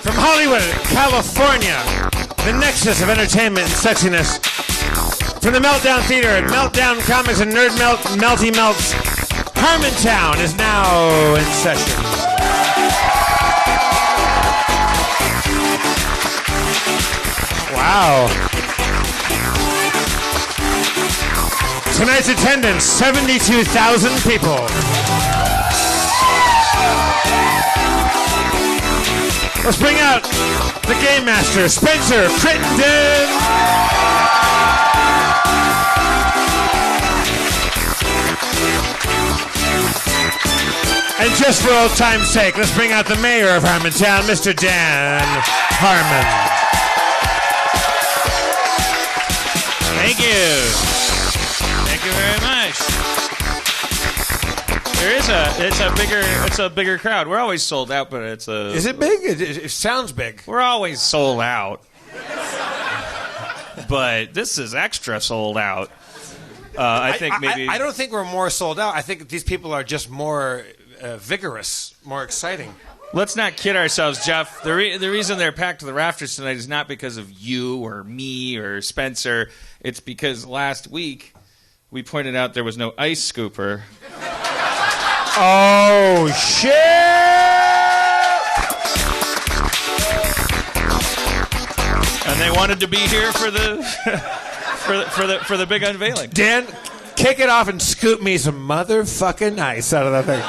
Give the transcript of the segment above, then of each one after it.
From Hollywood, California, the nexus of entertainment and sexiness. From the Meltdown Theater at Meltdown Comics and Nerd Melt Melty Melts, Harmontown is now in session. Wow. Tonight's attendance, 72,000 people. Let's bring out the Game Master, Spencer Crittenden. And just for old time's sake, let's bring out the mayor of Harmontown, Mr. Dan Harmon. Thank you. Thank you very much. It's a bigger crowd. We're always sold out, but it's a... Is it big? It sounds big. We're always sold out. But this is extra sold out. I think maybe... I don't think we're more sold out. I think these people are just more vigorous, more exciting. Let's not kid ourselves, Jeff. The reason they're packed to the rafters tonight is not because of you or me or Spencer. It's because last week we pointed out there was no ice scooper. Oh, shit! And they wanted to be here for the for the big unveiling. Dan, kick it off and scoop me some motherfucking ice out of that thing.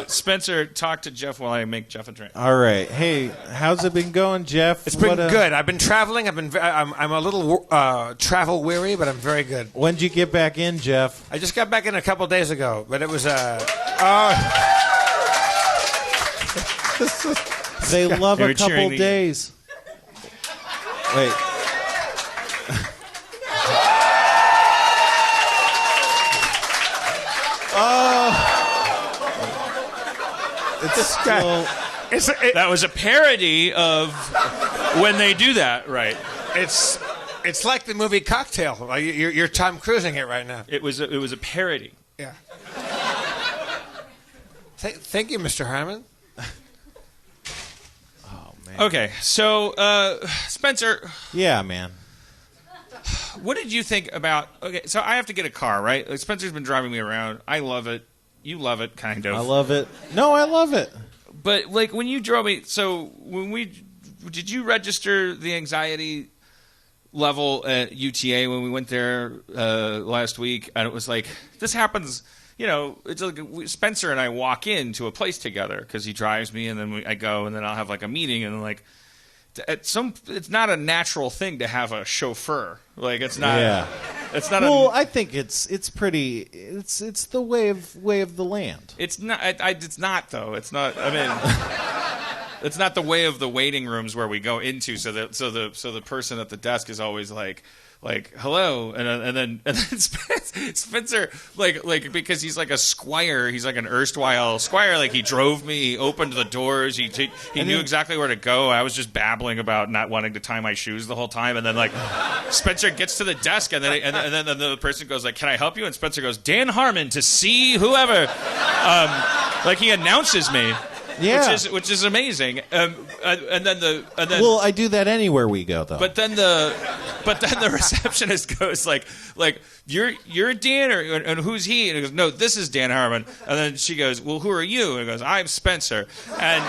Spencer, talk to Jeff while I make Jeff a drink. All right. Hey, how's it been going, Jeff? It's been good. I've been traveling. I'm a little travel weary, but I'm very good. When'd you get back in, Jeff? I just got back in a couple days ago, but it was They love a couple days. Wait. That was a parody of when they do that, right? It's like the movie Cocktail. You're Tom Cruising it right now. It was a parody. Yeah. Thank you, Mr. Harmon. Oh man. Okay, so Spencer. Yeah, man. What did you think about? Okay, so I have to get a car, right? Like Spencer's been driving me around. I love it. You love it, kind of. I love it. No, I love it. But like when you drove me, so did you register the anxiety level at UTA when we went there last week? And it was like, this happens, it's like Spencer and I walk into a place together because he drives me and then I go and then I'll have like a meeting and like, it's not a natural thing to have a chauffeur. Like it's not. Yeah. It's not. Well, I think it's pretty. It's the way of the land. It's not. It's not though. It's not. I mean, it's not the way of the waiting rooms where we go into. So the person at the desk is always like hello, and then Spencer like because he's like a squire, he's like an erstwhile squire. Like he drove me, he opened the doors, he knew exactly where to go. I was just babbling about not wanting to tie my shoes the whole time, and then like Spencer gets to the desk, and then the person goes like, "Can I help you?" And Spencer goes, "Dan Harmon to see whoever." Like he announces me. Yeah, which is amazing. And then well, I do that anywhere we go though. But then the receptionist goes like you're Dan and who's he? And he goes, no, this is Dan Harmon. And then she goes, well, who are you? And he goes, I'm Spencer. And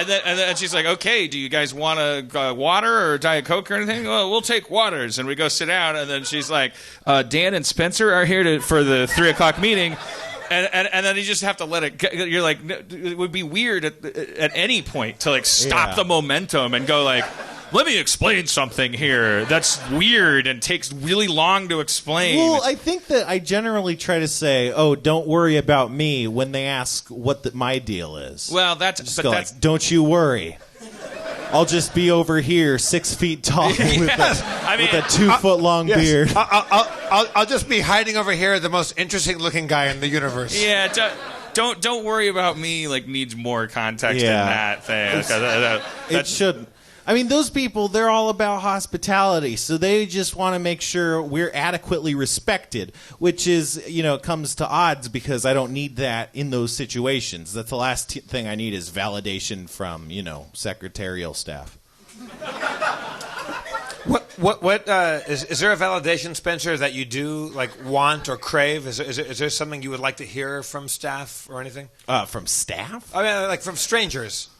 then she's like, okay, do you guys want a water or Diet Coke or anything? Well, we'll take waters. And we go sit down. And then she's like, Dan and Spencer are here for the 3:00 meeting. And then you just have to let it go. You're like, it would be weird at any point to like stop the momentum and go like, let me explain something here that's weird and takes really long to explain. Well, I think that I generally try to say, oh, don't worry about me when they ask what my deal is. Well, that's like, don't you worry. I'll just be over here 6 feet tall with a 2 foot long beard. I'll just be hiding over here, the most interesting looking guy in the universe. Yeah, don't worry about me. Like needs more context than that thing. It should. I mean, those people, they're all about hospitality, so they just want to make sure we're adequately respected, which is, it comes to odds because I don't need that in those situations. That's the last thing I need is validation from, secretarial staff. Is there a validation, Spencer, that you do want or crave? Is there something you would like to hear from staff or anything? From staff? I mean, from strangers.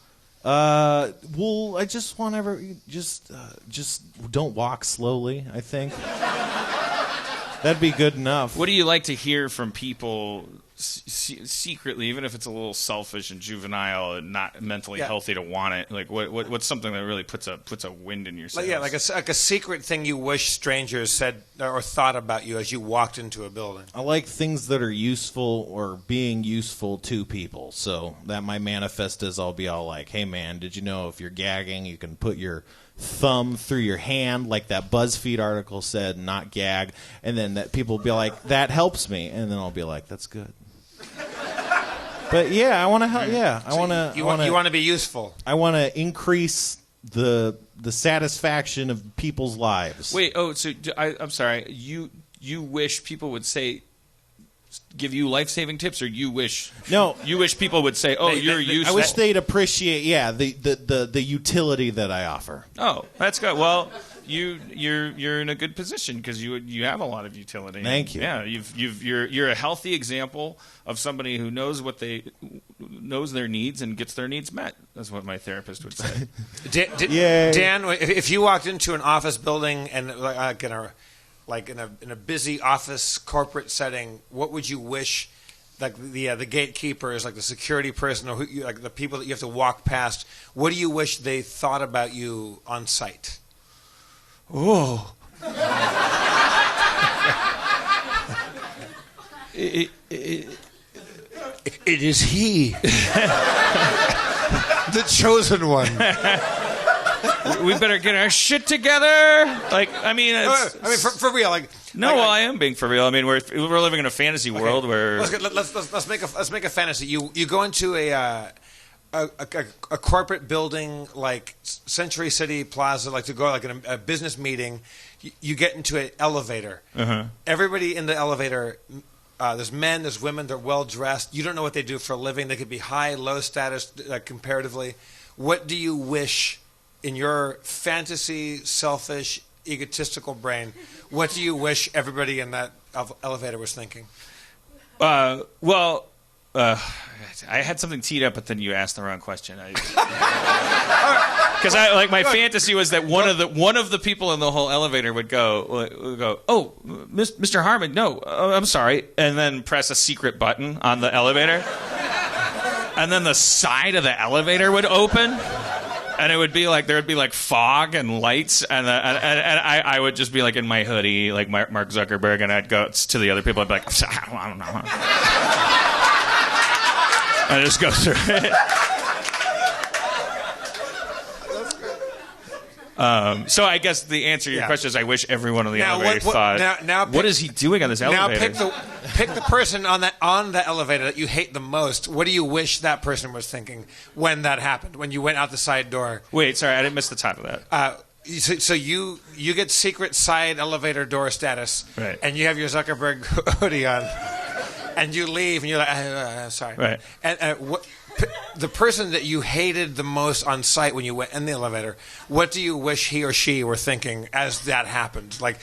Well, I just want just don't walk slowly, I think. That'd be good enough. What do you like to hear from people secretly, even if it's a little selfish and juvenile and not mentally healthy to want it? Like, what's something that really puts a wind in your sails? Like a secret thing you wish strangers said or thought about you as you walked into a building. I like things that are useful or being useful to people. So that my manifest is I'll be all like, hey, man, did you know if you're gagging, you can put your thumb through your hand, like that BuzzFeed article said, not gag. And then that people will be like, that helps me. And then I'll be like, that's good. But yeah, I want to help. Yeah, I want to. You want to be useful. I want to increase the satisfaction of people's lives. Wait. Oh, so I'm sorry. You wish people would say, give you life-saving tips, or you wish? No. You wish people would say, "Oh, you're useful." I wish they'd appreciate, the utility that I offer. Oh, that's good. Well, you're in a good position because you have a lot of utility. Thank you. Yeah, you're a healthy example of somebody who knows knows their needs and gets their needs met. That's what my therapist would say. Dan, if you walked into an office building and in a busy office corporate setting, what would you wish, the gatekeepers, the security person, or the people that you have to walk past? What do you wish they thought about you on site? Oh. It is he, the chosen one. We better get our shit together. For real. I am being for real. I mean, we're living in a fantasy world where let's make a fantasy. You go into a corporate building like Century City Plaza, to go in a business meeting. You get into an elevator. Uh-huh. Everybody in the elevator. There's men, there's women. They're well dressed. You don't know what they do for a living. They could be high, low status comparatively. What do you wish? In your fantasy, selfish, egotistical brain, what do you wish everybody in that elevator was thinking? I had something teed up, but then you asked the wrong question. Because my fantasy was that one of the people in the whole elevator would go, oh, Mr. Harmon, no, I'm sorry, and then press a secret button on the elevator, and then the side of the elevator would open. And it would be there would be fog and lights, and I would just be in my hoodie, like Mark Zuckerberg, and I'd go to the other people. I'd be like, I don't know. And I just go through it. So I guess the answer to your question is I wish everyone on the elevator thought, what is he doing on this elevator? Now pick the person on the elevator that you hate the most. What do you wish that person was thinking when that happened, when you went out the side door? Wait, sorry, I didn't miss the top of that. So you get secret side elevator door status, right. And you have your Zuckerberg hoodie on, and you leave, and you're like, sorry. Right. And the person that you hated the most on site when you went in the elevator, what do you wish he or she were thinking as that happened? Like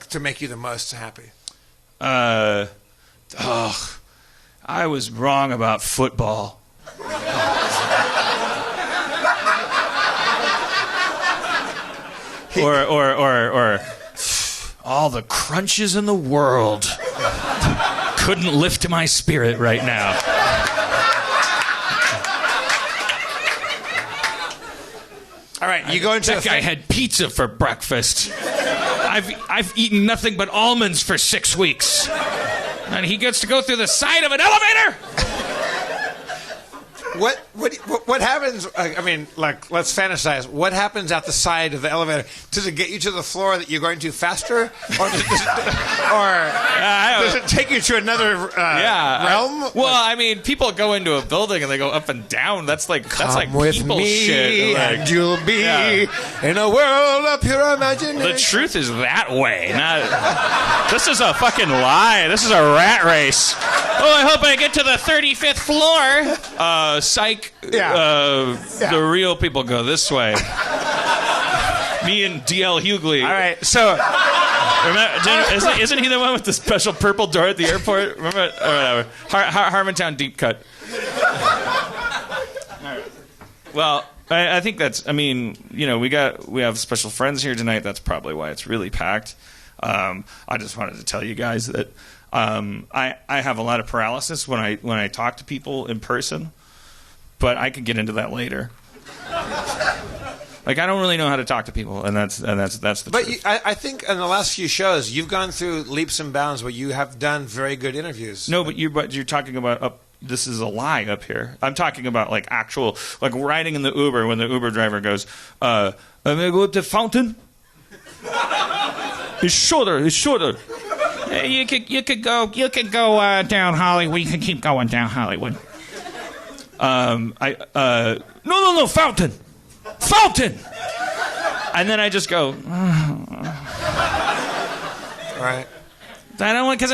to make you the most happy? I was wrong about football. or all the crunches in the world couldn't lift my spirit right now. All right, you go into that guy had pizza for breakfast. I've eaten nothing but almonds for 6 weeks, and he gets to go through the side of an elevator. What happens? I mean, like, let's fantasize. What happens at the side of the elevator? Does it get you to the floor that you're going to faster, or does it take you to another realm? Well, I mean, people go into a building and they go up and down. That's like with people me shit. Like, and you'll be in a world of pure imagination. The truth is that way. This is a fucking lie. This is a rat race. Oh, I hope I get to the 35th floor. Psych. The real people go this way. Me and D.L. Hughley. All right, so... Isn't he the one with the special purple door at the airport? Remember? Or whatever. Harmontown deep cut. Well, I think that's... I mean, you know, we have special friends here tonight. That's probably why it's really packed. I just wanted to tell you guys that I have a lot of paralysis when I talk to people in person, but I could get into that later. Like, I don't really know how to talk to people, and that's the But truth. I think in the last few shows, you've gone through leaps and bounds where you have done very good interviews. No, but you're talking about up. This is a lie up here. I'm talking about like actual, like riding in the Uber when the Uber driver goes, I'm gonna go to Fountain. It's shorter. You could go down Hollywood. You can keep going down Hollywood. No, Fountain. And then I just go. All right. I don't want to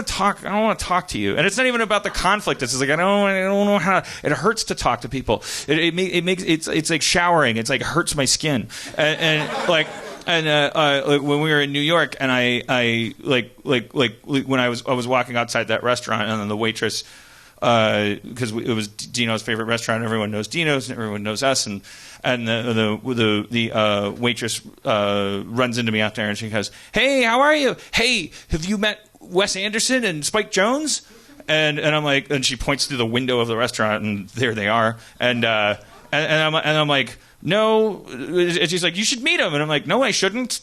talk. I don't want to talk to you. And it's not even about the conflict. It's just like I don't know how. It hurts to talk to people. It's like showering. It's like it hurts my skin. Like when we were in New York, and I when I was walking outside that restaurant, and then the waitress, because it was Dino's favorite restaurant. Everyone knows Dino's, and everyone knows us, and the waitress runs into me out there, and she goes, "Hey, how are you? Hey, have you met Wes Anderson and Spike Jonze?" And I'm like, and she points through the window of the restaurant, and there they are, and I'm like, no, and she's like, you should meet him, and I'm like, no, I shouldn't.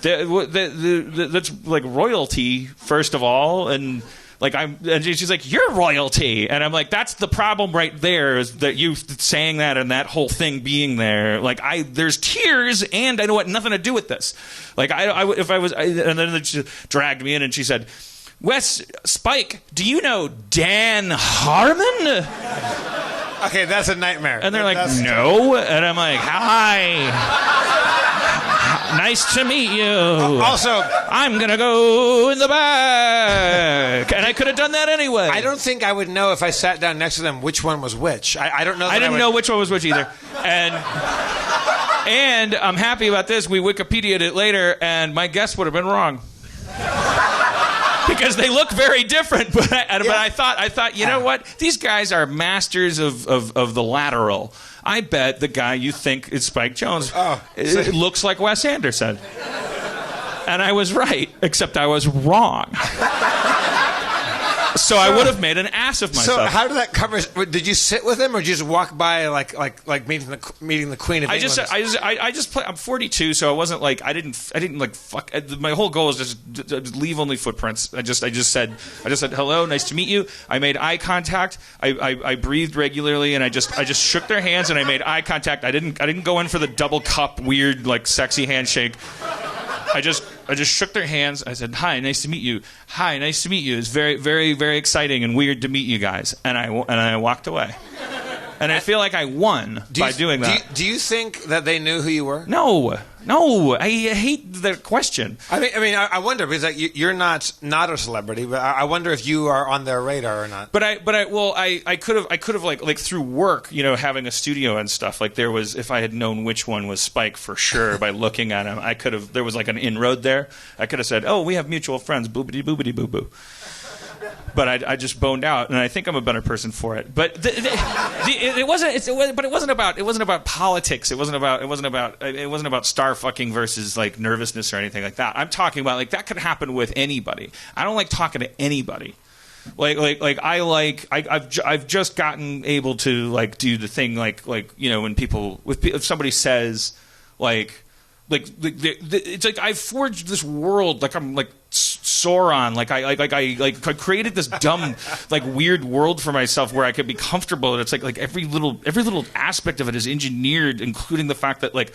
That's like royalty, first of all, and. And she's like, you're royalty. And I'm like, that's the problem right there, is that you saying that and that whole thing being there. Like, there's tears, and I don't want nothing to do with this. Like, and then she dragged me in, and she said, Spike, do you know Dan Harmon? Okay, that's a nightmare. And they're like, no. And I'm like, hi. Nice to meet you. Also, I'm going to go in the back. And I could have done that anyway. I don't think I would know if I sat down next to them which one was which. I don't know. I didn't know which one was which either. And I'm happy about this. We Wikipedia'd it later, and my guess would have been wrong. Because they look very different, but I thought, you know what? These guys are masters of the lateral. I bet the guy you think is Spike Jonze it looks like Wes Anderson. And I was right, except I was wrong. So I would have made an ass of myself. So how did that cover? Did you sit with him, or did you just walk by like meeting the Queen of England? I just play. I'm 42, so I wasn't like I didn't like fuck. My whole goal was just leave only footprints. I just said hello, nice to meet you. I made eye contact. I breathed regularly, and I just shook their hands, and I made eye contact. I didn't go in for the double cup weird like sexy handshake. I just shook their hands. I said, hi, nice to meet you. Hi, nice to meet you. It's very, very, very exciting and weird to meet you guys. And I walked away. And I feel like I won by doing that. Do you think that they knew who you were? No. I hate the question. I mean, I wonder, because you're not a celebrity, but I wonder if you are on their radar or not. But I could have like through work, you know, having a studio and stuff. Like there was, if I had known which one was Spike for sure by looking at him, there was like an inroad there. I could have said, oh, we have mutual friends, boobity boobity boo boo. But I just boned out, and I think I'm a better person for it. But it wasn't about politics. It wasn't about star fucking versus like nervousness or anything like that. I'm talking about like that could happen with anybody. I don't like talking to anybody. I've just gotten able to like do the thing like you know when if somebody says like it's like I've forged this world, like I'm like Sauron. I created this dumb, like, weird world for myself where I could be comfortable. And it's like every little aspect of it is engineered, including the fact that, like,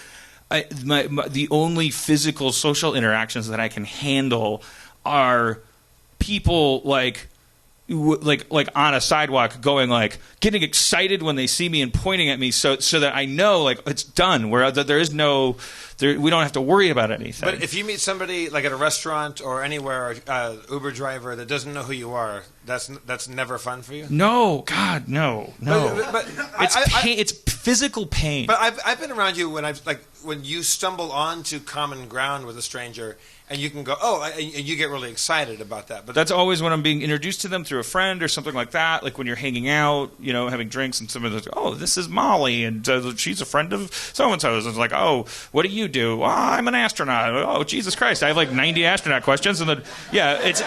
the only physical social interactions that I can handle are people like on a sidewalk going, like, getting excited when they see me and pointing at me so that I know, like, it's done, where there is no, we don't have to worry about anything. But if you meet somebody, like, at a restaurant or anywhere, Uber driver that doesn't know who you are, that's never fun for you? No, God, no. But it's physical pain. But I've been around you when you stumble onto common ground with a stranger, and you can go, and you get really excited about that. But that's always when I'm being introduced to them through a friend or something like that. Like when you're hanging out, you know, having drinks, and someone's like, "Oh, this is Molly, and she's a friend of so and so." And it's like, "Oh, what do you do?" "Oh, I'm an astronaut." "Oh, Jesus Christ, I have like 90 astronaut questions." And then, yeah, it's.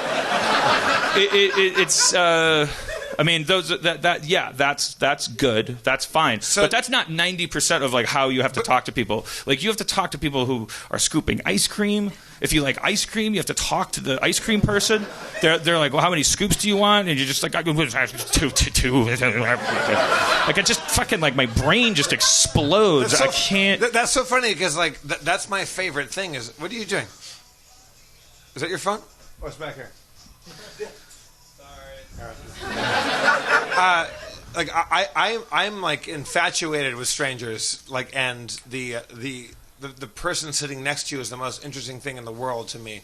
I mean, that's good. That's fine. But that's not 90% of, like, how you have to talk to people. Like, you have to talk to people who are scooping ice cream. If you like ice cream, you have to talk to the ice cream person. They're like, "Well, how many scoops do you want?" And you're just like, "I can two." Like, it just fucking, like, my brain just explodes. I can't. That's so funny because, like, that's my favorite thing. Is what are you doing? Is that your phone? What's back here? Like I'm like infatuated with strangers, like, and the person sitting next to you is the most interesting thing in the world to me,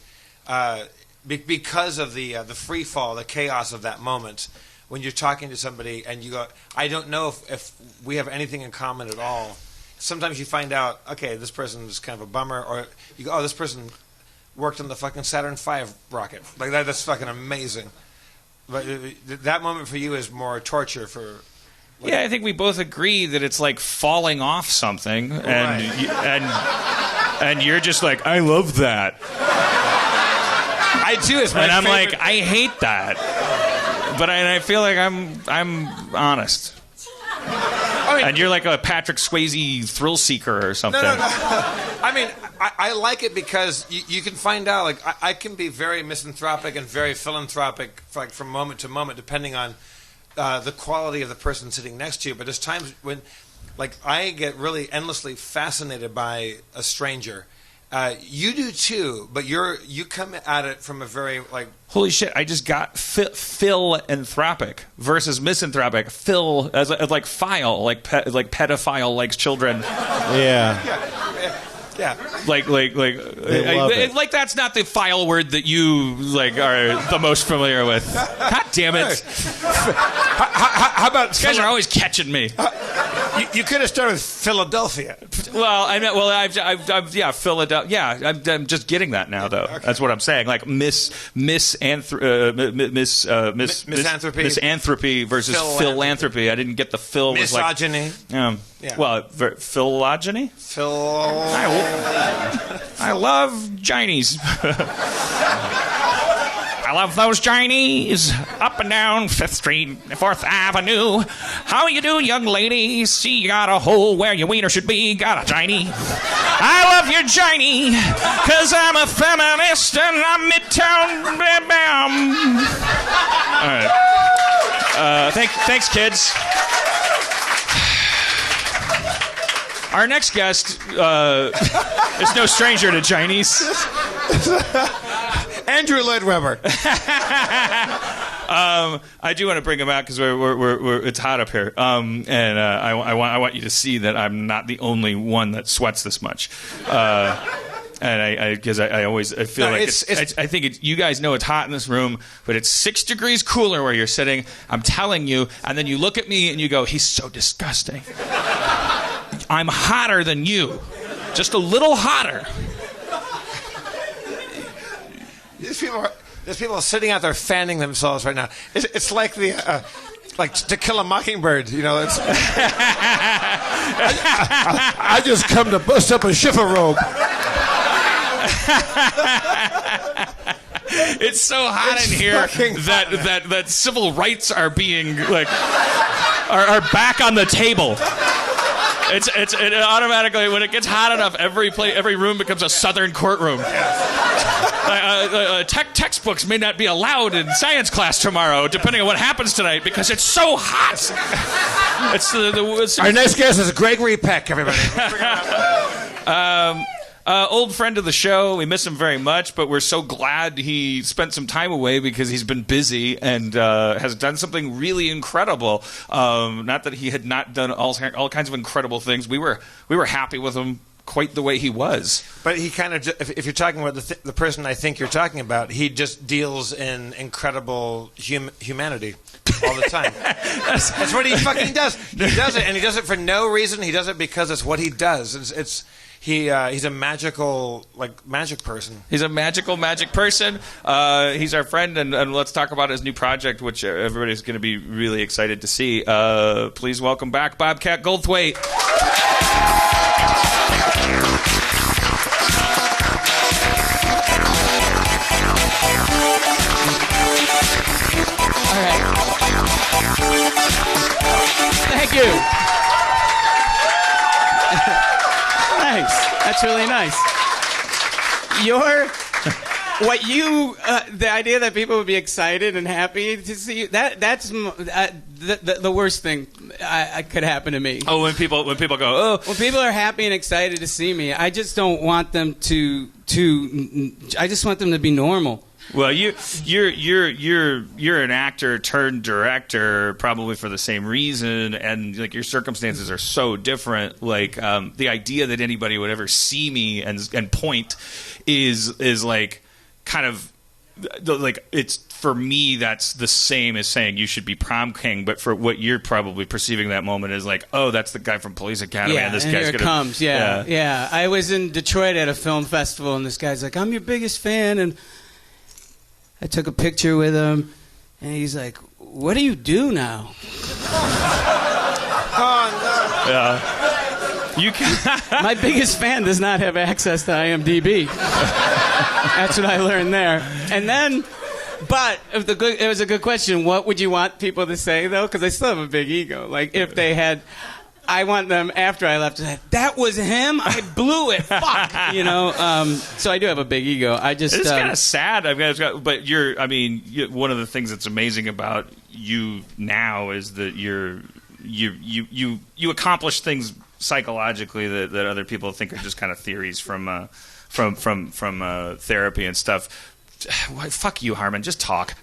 because of the free fall, the chaos of that moment when you're talking to somebody and you go, I don't know if we have anything in common at all. Sometimes you find out, okay, this person is kind of a bummer, or you go, oh, this person worked on the fucking Saturn V rocket, like that's fucking amazing. But that moment for you is more torture for... Like, yeah, I think we both agree that it's like falling off something, and you're just like, I love that. I do. It's my and I'm favorite. like, I hate that. But I feel like I'm honest. I mean, and you're like a Patrick Swayze thrill seeker or something. No. I mean, I like it because you can find out, like, I can be very misanthropic and very philanthropic, like, from moment to moment, depending on the quality of the person sitting next to you. But there's times when, like, I get really endlessly fascinated by a stranger. You do too, but you come at it from a very, like... Holy shit, I just got philanthropic versus misanthropic. Phil, as like file, like pedophile likes children. Yeah. Like that's not the file word that you, like, are the most familiar with. God damn it. How about... You guys are always catching me. You could have started with Philadelphia. Well, I've Philadelphia. Yeah, I'm just getting that now, though. Okay. That's what I'm saying. Like misanthropy versus philanthropy. I didn't get the Phil. Misogyny. Yeah. Well, phylogeny. I love Ginies. I love those Chinese up and down 5th Street, 4th Avenue. How you do, young lady? See, you got a hole where your wiener should be. Got a Chinese. I love your Chinese, because I'm a feminist and I'm Midtown. Bam. All right. Thanks, kids. Our next guest is no stranger to Chinese. Andrew Lloyd Webber. I do want to bring him out because it's hot up here, and I want you to see that I'm not the only one that sweats this much. And because I always feel like I think you guys know it's hot in this room, but it's 6 degrees cooler where you're sitting. I'm telling you, and then you look at me and you go, "He's so disgusting." I'm hotter than you, just a little hotter. There's people sitting out there fanning themselves right now. It's like the like To Kill a Mockingbird, you know. It's I just come to bust up a shiffer robe. It's so hot in here that civil rights are being are back on the table. It automatically, when it gets hot enough, every room becomes a Southern courtroom. Textbooks may not be allowed in science class tomorrow, depending on what happens tonight, because it's so hot. Our next guest is Gregory Peck, everybody. Old friend of the show. We miss him very much, but we're so glad he spent some time away because he's been busy and has done something really incredible. Not that he had not done all kinds of incredible things. We were happy with him quite the way he was. But he kind of, if you're talking about the person I think you're talking about, he just deals in incredible humanity all the time. That's what he fucking does. He does it, and he does it for no reason. He does it because it's what he does. He's a magical, magic person. He's a magic person. He's our friend, and let's talk about his new project, which everybody's going to be really excited to see. Please welcome back Bobcat Goldthwait. All right. Thank you. Nice. That's really nice. The idea that people would be excited and happy to see you, that's the worst thing I could happen to me. Oh, when people go, oh. When people are happy and excited to see me, I just don't want them I just want them to be normal. Well, you're an actor turned director, probably for the same reason, and your circumstances are so different. The idea that anybody would ever see me and point is kind of it's, for me, that's the same as saying you should be prom king. But for what you're probably perceiving that moment is oh, that's the guy from Police Academy, and this guy's here it gonna comes. Yeah. I was in Detroit at a film festival, and this guy's like, "I'm your biggest fan," and I took a picture with him, and he's like, "What do you do now?" Oh, no. Yeah. You can. My biggest fan does not have access to IMDb. That's what I learned there. And then, but it was a good question. What would you want people to say, though? Because I still have a big ego. If they had... I want them, after I left, to say, "That was him? I blew it. Fuck." So I do have a big ego. It's kind of sad. But one of the things that's amazing about you now is that you accomplish things psychologically that other people think are just kind of theories from therapy and stuff. Fuck you, Harmon. Just talk.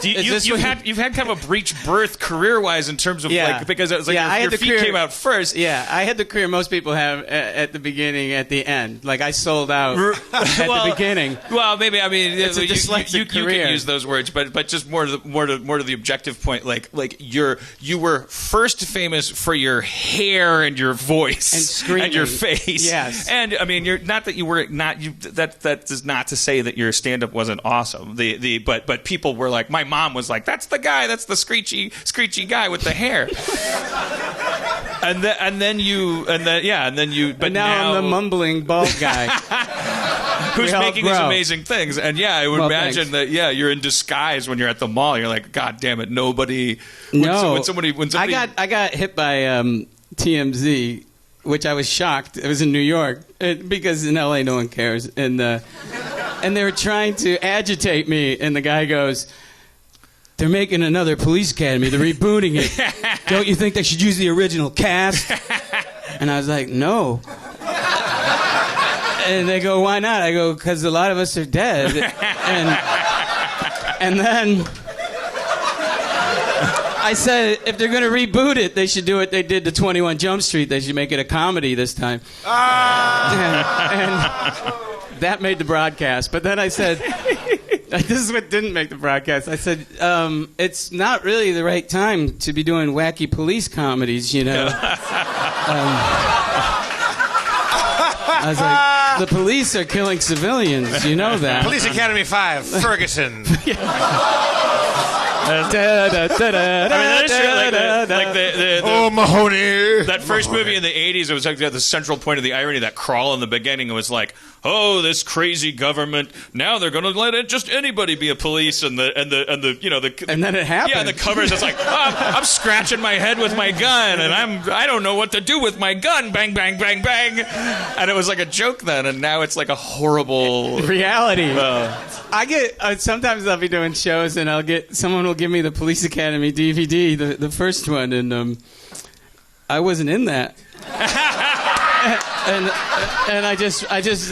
You've had kind of a breech birth career-wise in terms of because it was your feet came out first. Yeah, I had the career most people have at the beginning, at the end. I sold out at the beginning. Well, maybe it's a dyslexic career. You can use those words, but just more to the objective point. You were first famous for your hair and your voice and screaming and your face. Yes, and you're not that you were not you. That is not to say that your stand-up wasn't awesome. But people were like, my mom was like, "That's the guy. That's the screechy guy with the hair." and then you. But now I'm the mumbling bald guy who's making these amazing things. And I would imagine that you're in disguise when you're at the mall. You're like, God damn it, nobody. When somebody. I got hit by TMZ. Which I was shocked. It was in New York because in LA no one cares, and they were trying to agitate me, and the guy goes, "They're making another Police Academy. They're rebooting it. Don't you think they should use the original cast?" And I was like, "No." And they go, "Why not?" I go, "Because a lot of us are dead." And then I said, if they're going to reboot it, they should do what they did to 21 Jump Street. They should make it a comedy this time. And that made the broadcast. But then I said, this is what didn't make the broadcast. I said, it's not really the right time to be doing wacky police comedies, I was like, the police are killing civilians. You know that. Police Academy 5, Ferguson. that is true. Like the Oh, Mahoney. that first movie in the 80s, it was like the central point of the irony, that crawl in the beginning. It was like, oh, this crazy government, now they're going to let just anybody be a police, and the and then it happened. Yeah, the covers, it's like, oh, I'm scratching my head with my gun, and I don't know what to do with my gun. Bang, bang, bang, bang. And it was like a joke then, and now it's like a horrible reality. I get sometimes I'll be doing shows and someone will give me the Police Academy DVD, the first one, and I wasn't in that. and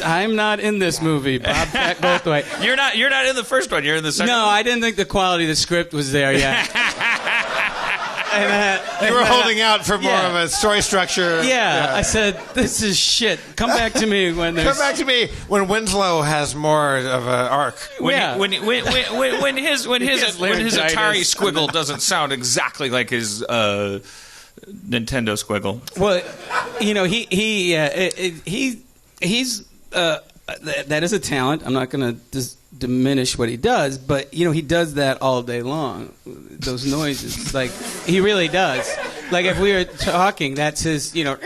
I'm not in this movie. Bobcat Goldthwait. You're not in the first one. You're in the second. No, I didn't think the quality of the script was there yet. You were holding out for more of a story structure. Yeah, I said, this is shit. Come back to me when there's... Come back to me when Winslow has more of an arc. When his Atari squiggle doesn't sound exactly like his Nintendo squiggle. Well, he's that is a talent. I'm not going to diminish what he does, but he does that all day long. Those noises, like he really does. Like if we were talking, that's his, And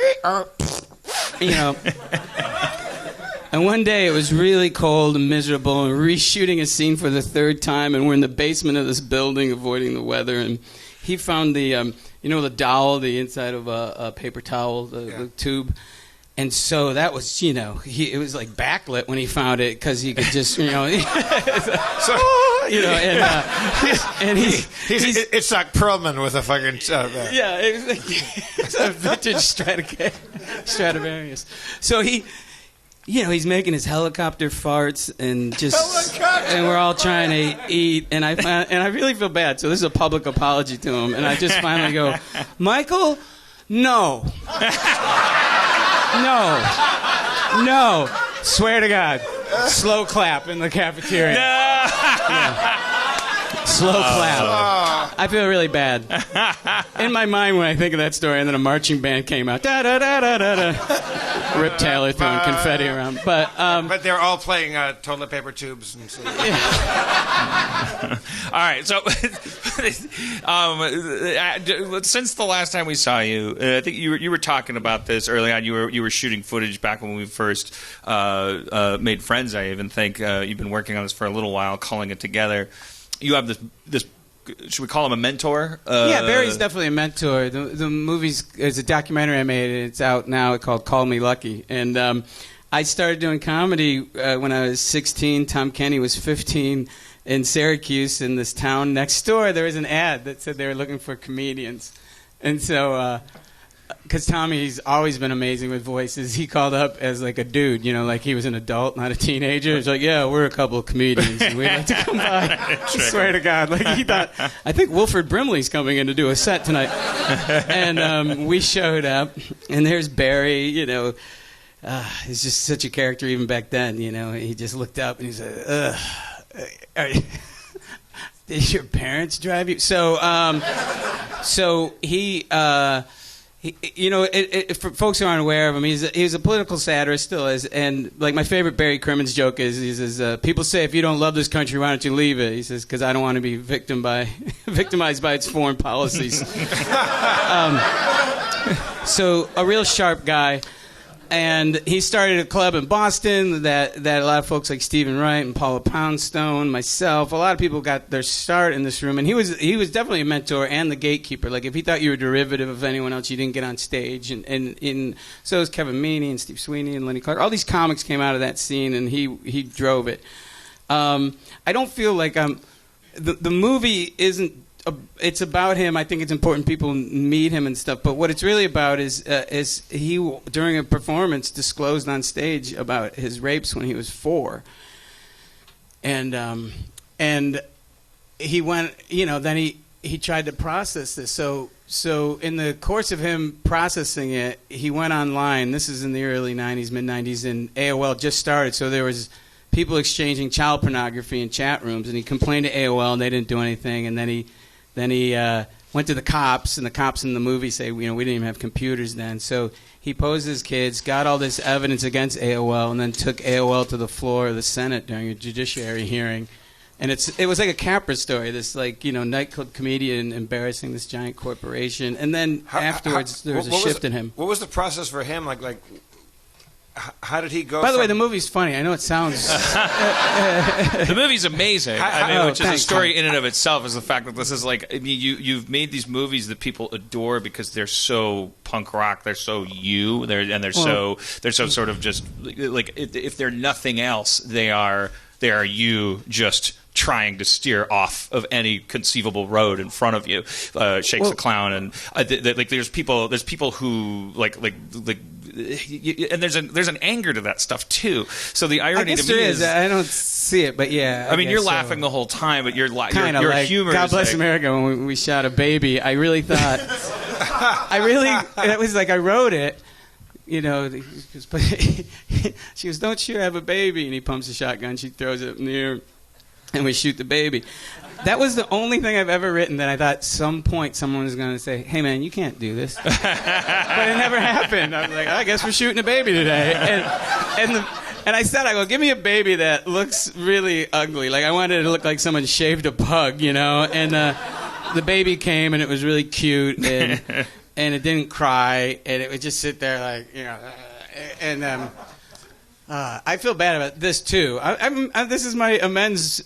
one day it was really cold and miserable, and we're reshooting a scene for the third time, and we're in the basement of this building, avoiding the weather, and he found the the dowel, the inside of a paper towel, the tube. And so that was, it was like backlit when he found it, because he could just, it's like Perlman with a fucking yeah, it's a vintage Stradivarius. So he's making his helicopter farts and we're all trying to eat, and I really feel bad. So this is a public apology to him, and I just finally go, Michael, no. No. Swear to God. Slow clap in the cafeteria. Yeah. Slow clap. I feel really bad. In my mind when I think of that story, and then a marching band came out. Da-da-da-da-da-da. Rip Taylor throwing confetti around. But they're all playing toilet paper tubes. And so. All right, so since the last time we saw you, I think you were talking about this early on. You were shooting footage back when we first made friends. I even think you've been working on this for a little while, culling it together. You have this. Should we call him a mentor? Yeah, Barry's definitely a mentor. The movie's is a documentary I made, and it's out now. It's called Call Me Lucky. And I started doing comedy when I was 16. Tom Kenny was 15. In Syracuse, in this town next door, there was an ad that said they were looking for comedians. And so, because Tommy's always been amazing with voices, he called up as like a dude, like he was an adult, not a teenager. He's like, yeah, we're a couple of comedians, and we'd like to come by. I swear to God. Like he thought, I think Wilford Brimley's coming in to do a set tonight. And we showed up, and there's Barry, he's just such a character even back then, He just looked up, and he said, ugh. Did your parents drive you? So he for folks who aren't aware of him, he's a political satirist, still is, and like my favorite Barry Crimmins joke is, he says, people say if you don't love this country, why don't you leave it? He says, because I don't want to be victimized by its foreign policies. So a real sharp guy. And he started a club in Boston that a lot of folks like Stephen Wright and Paula Poundstone, myself, a lot of people got their start in this room. And he was definitely a mentor and the gatekeeper. Like if he thought you were derivative of anyone else, you didn't get on stage. And so was Kevin Meaney and Steve Sweeney and Lenny Clark. All these comics came out of that scene, and he drove it. I don't feel like the movie isn't. It's about him. I think it's important people meet him and stuff. But what it's really about is he, during a performance, disclosed on stage about his rapes when he was 4. And he went, then he tried to process this. So in the course of him processing it, he went online. This is in the early 90s, mid-90s, and AOL just started. So there was people exchanging child pornography in chat rooms, and he complained to AOL, and they didn't do anything. And then he went to the cops, and the cops in the movie say, we didn't even have computers then. So he posed his kids, got all this evidence against AOL, and then took AOL to the floor of the Senate during a judiciary hearing And it was like a Capra story, this nightclub comedian embarrassing this giant corporation, and then afterwards there was a shift in him. What was the process for him? Like how did he go? By the way, the movie's funny. I know it sounds. The movie's amazing. Which is a story in and of itself. Is the fact that this is you've made these movies that people adore because they're so punk rock. They're so they're so sort of just like if they're nothing else, they are you just trying to steer off of any conceivable road in front of you. Shakes the Clown, and there's people who like and there's an anger to that stuff too. So the irony to me is I don't see it, but yeah. I mean, you're laughing the whole time, but your like, humor. God bless like, America. When we shot a baby, I really thought. It was like I wrote it. She goes, "Don't you have a baby?" And he pumps a shotgun. She throws it in the air, and we shoot the baby. That was the only thing I've ever written that I thought at some point someone was going to say, "Hey man, you can't do this." But it never happened. I was like, I guess we're shooting a baby today. And I said, give me a baby that looks really ugly. Like I wanted it to look like someone shaved a pug, And the baby came and it was really cute and it didn't cry and it would just sit there like, I feel bad about this too. This is my amends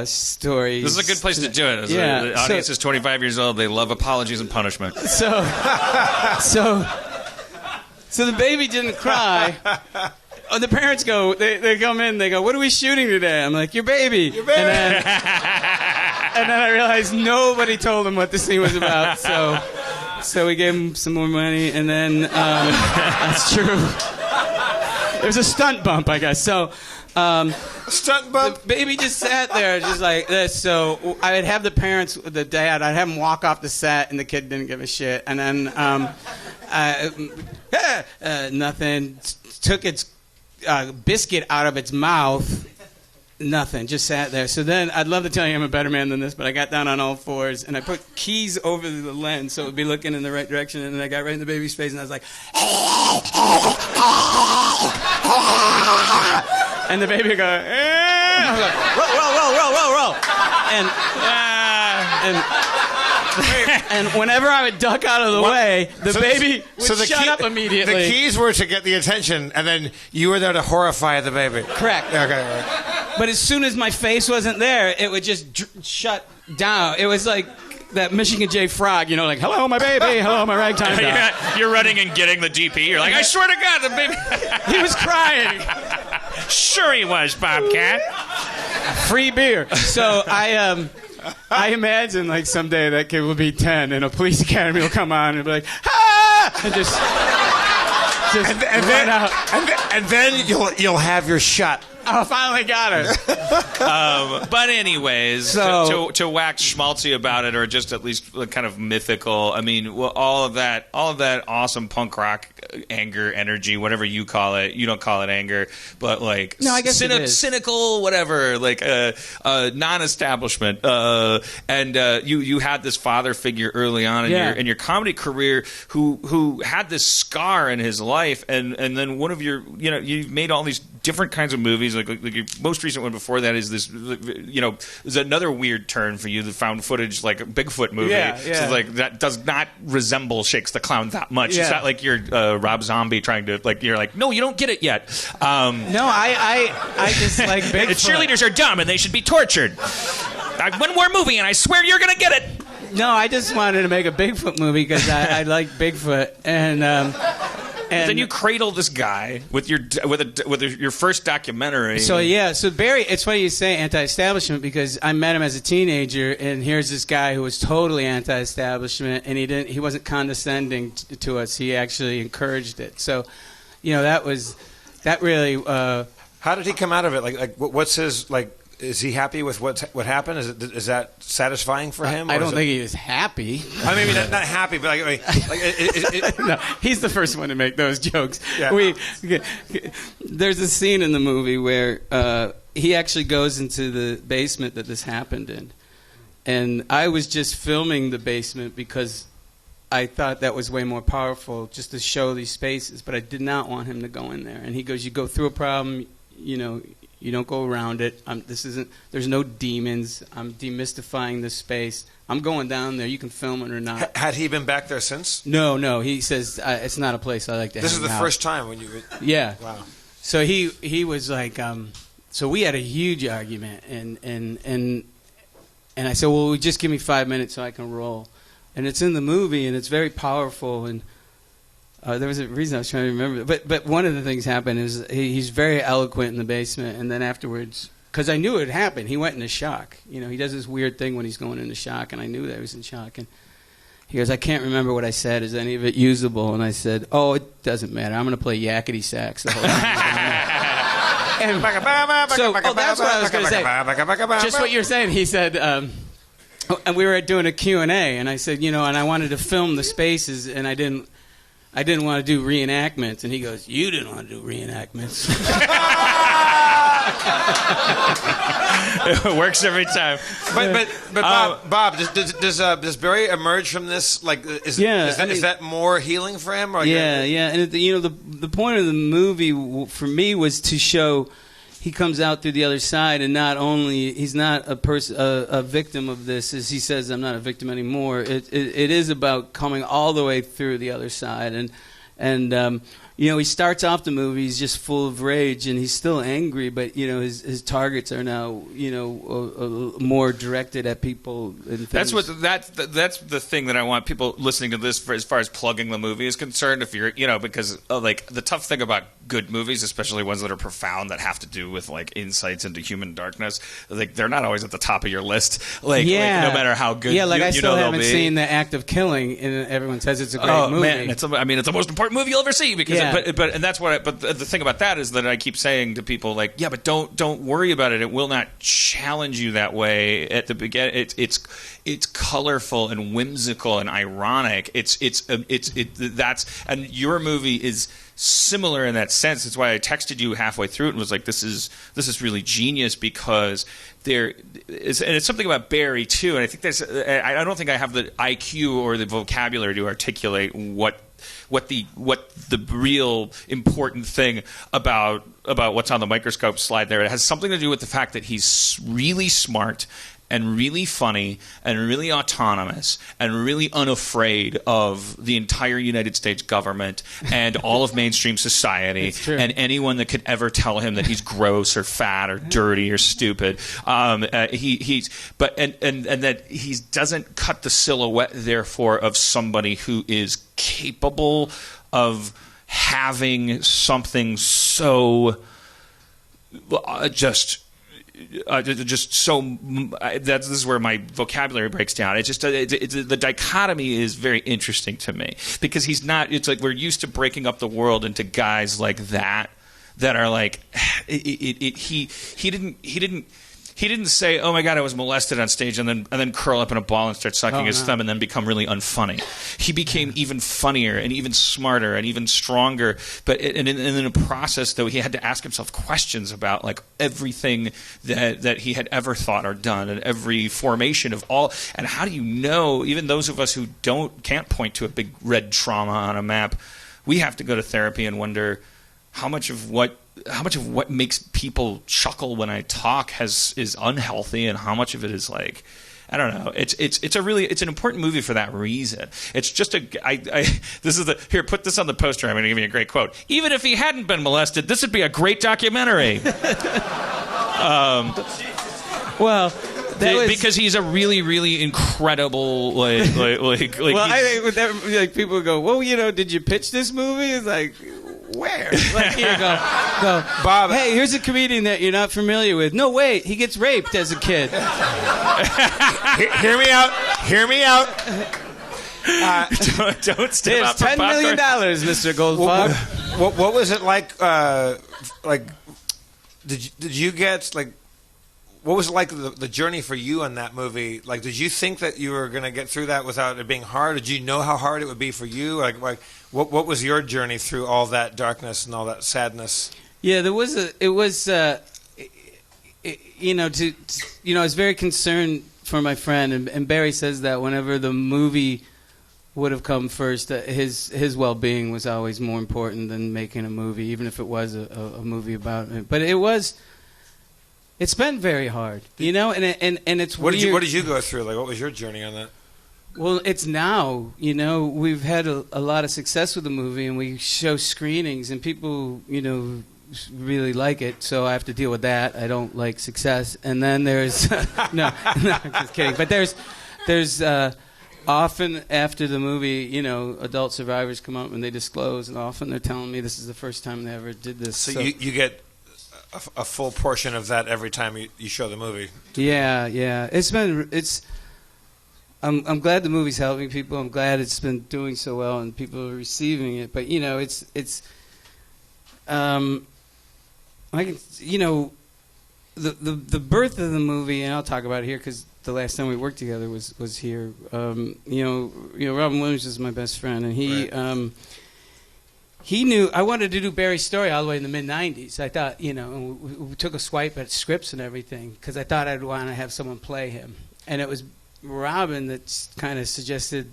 story. This is a good place to do it. The audience is 25 years old. They love apologies and punishment. So the baby didn't cry. Oh, the parents go. They come in. They go, "What are we shooting today?" I'm like, "Your baby." Your baby. And then I realized nobody told them what the scene was about. So we gave him some more money, and then that's true. It was a stunt bump, I guess. So, stunt bump. The baby just sat there, just like this. So I would have the parents, the dad, I'd have him walk off the set, and the kid didn't give a shit. And then nothing. Took its biscuit out of its mouth. Nothing, just sat there. So then, I'd love to tell you I'm a better man than this, but I got down on all fours, and I put keys over the lens so it would be looking in the right direction, and then I got right in the baby's face, and I was like, and the baby would go, I was like, roll. And whenever I would duck out of the way, the baby would shut up immediately. The keys were to get the attention, and then you were there to horrify the baby. Correct. Okay. But as soon as my face wasn't there, it would just shut down. It was like that Michigan J. Frog, like, "Hello, my baby. Hello, my ragtime doll." You're running and getting the DP. You're like, "I swear to God, the baby." He was crying. Sure he was, Bobcat. Free beer. So I imagine like someday that kid will be 10 and a police academy will come on and be like, "Ah!" and just run out. And then you'll have your shot. I finally got her. But anyways, to wax schmaltzy about it, or just at least kind of mythical. I mean, all of that awesome punk rock anger, energy, whatever you call it. You don't call it anger, but like no, I guess it is. Cynical, whatever. Like non-establishment. And you had this father figure early on in your comedy career who had this scar in his life, and then one of your you've made all these different kinds of movies. Like your most recent one before that is this, is another weird turn for you, the found footage, like a Bigfoot movie. Yeah. So like that does not resemble Shakes the Clown that much. Yeah. It's not like you're Rob Zombie trying to you're like, no, you don't get it yet. No, I just like Bigfoot. The cheerleaders are dumb and they should be tortured. One more movie and I swear you're gonna get it. No, I just wanted to make a Bigfoot movie because I like Bigfoot and then you cradle this guy with your first documentary. So Barry, it's funny you say anti-establishment because I met him as a teenager, and here's this guy who was totally anti-establishment, and he wasn't condescending to us. He actually encouraged it. So, that really. How did he come out of it? Like what's his like? Is he happy with what happened? Is that satisfying for him? I don't think he is happy. I mean, not happy, but no, he's the first one to make those jokes. Yeah. There's a scene in the movie where he actually goes into the basement that this happened in, and I was just filming the basement because I thought that was way more powerful, just to show these spaces. But I did not want him to go in there. And he goes, "You go through a problem, You don't go around it. There's no demons. I'm demystifying this space. I'm going down there. You can film it or not. Had he been back there since? No. He says it's not a place I like to. This hang is the out. first time when you. Yeah. Wow. So he was like, so we had a huge argument, and I said, well, just give me 5 minutes so I can roll, and it's in the movie, and it's very powerful, and there was a reason I was trying to remember, but one of the things happened is he's very eloquent in the basement, and then afterwards, because I knew it had happened, he went into shock. He does this weird thing when he's going into shock, and I knew that he was in shock, and he goes, I can't remember what I said. Is any of it usable? And I said, oh, it doesn't matter. I'm going to play yakety sax the whole time. And so, that's what I was going to say. Just what you're saying. He said, and we were doing a Q&A, and I said, and I wanted to film the spaces, and I didn't want to do reenactments. And he goes, you didn't want to do reenactments. It works every time. But Bob, does Barry emerge from this is that more healing for him? Or yeah. And the point of the movie for me was to show he comes out through the other side, and not only he's not a victim of this, as he says, I'm not a victim anymore. It is about coming all the way through the other side, and he starts off the movie, he's just full of rage, and he's still angry, but his targets are now more directed at people. And that's the thing that I want people listening to this for, as far as plugging the movie is concerned. If you're because the tough thing about good movies, especially ones that are profound, that have to do with insights into human darkness, they're not always at the top of your list. No matter how good. Yeah, I still haven't seen The Act of Killing, and everyone says it's a great movie. Man, it's the most important movie you'll ever see because. But the thing about that is that I keep saying to people but don't worry about it. It will not challenge you that way at the beginning. It's colorful and whimsical and ironic. And your movie is similar in that sense. That's why I texted you halfway through it and was like, this is really genius because and it's something about Barry too. And I think I don't think I have the IQ or the vocabulary to articulate what the real important thing about what's on the microscope slide there. It has something to do with the fact that he's really smart and really funny and really autonomous and really unafraid of the entire United States government and all of mainstream society and anyone that could ever tell him that he's gross or fat or dirty or stupid. That he doesn't cut the silhouette, therefore, of somebody who is capable of having something so this is where my vocabulary breaks down. The dichotomy is very interesting to me because he's not. It's like we're used to breaking up the world into guys like that are like he didn't say, "Oh my God, I was molested on stage," and then curl up in a ball and start sucking his thumb and then become really unfunny. He became even funnier and even smarter and even stronger. But in a process, though, he had to ask himself questions about everything that he had ever thought or done and every formation of all. And how do you know? Even those of us who can't point to a big red trauma on a map, we have to go to therapy and wonder how much of what makes people chuckle when I talk is unhealthy, and how much of it is I don't know. It's an important movie for that reason. It's just here, put this on the poster. I'm going to give you a great quote. Even if he hadn't been molested, this would be a great documentary. Because he's a really, really incredible I think people go, well, did you pitch this movie? It's like, where? Here, go, Bob. Hey, here's a comedian that you're not familiar with. No, wait, he gets raped as a kid. Hear me out. Don't step out for $10 million, Mr. Goldthwait. What was it like? Did you get what was it like the journey for you on that movie? Did you think that you were going to get through that without it being hard? Did you know how hard it would be for you? What was your journey through all that darkness and all that sadness? Yeah, I was very concerned for my friend, and Barry says that whenever the movie would have come first, his well-being was always more important than making a movie, even if it was a movie about him. But it was It's been very hard, and it's What weird. what did you go through? Like, what was your journey on that? Well, it's now, we've had a lot of success with the movie, and we show screenings, and people, really like it, so I have to deal with that. I don't like success. And then there's, no, I'm just kidding. But there's often after the movie, adult survivors come up and they disclose, and often they're telling me this is the first time they ever did this. So you get a full portion of that every time you show the movie. Yeah. I'm glad the movie's helping people. I'm glad it's been doing so well and people are receiving it. But the birth of the movie, and I'll talk about it here because the last time we worked together was here. Robin Williams is my best friend, and he knew I wanted to do Barry's story all the way in the mid-'90s. I thought, we took a swipe at scripts and everything because I thought I'd want to have someone play him. And it was Robin that kind of suggested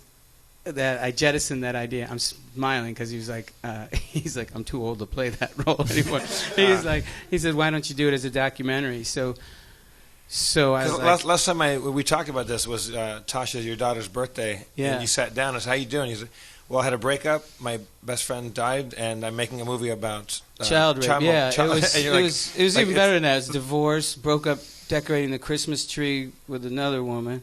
that I jettisoned that idea. I'm smiling because he was like, I'm too old to play that role anymore. He said, why don't you do it as a documentary? So I was last time we talked about this was Tasha, your daughter's birthday. Yeah. And you sat down and said, how you doing? He said, well, I had a breakup. My best friend died, and I'm making a movie about child rape. It was like, even better than that. It was divorce, broke up decorating the Christmas tree with another woman.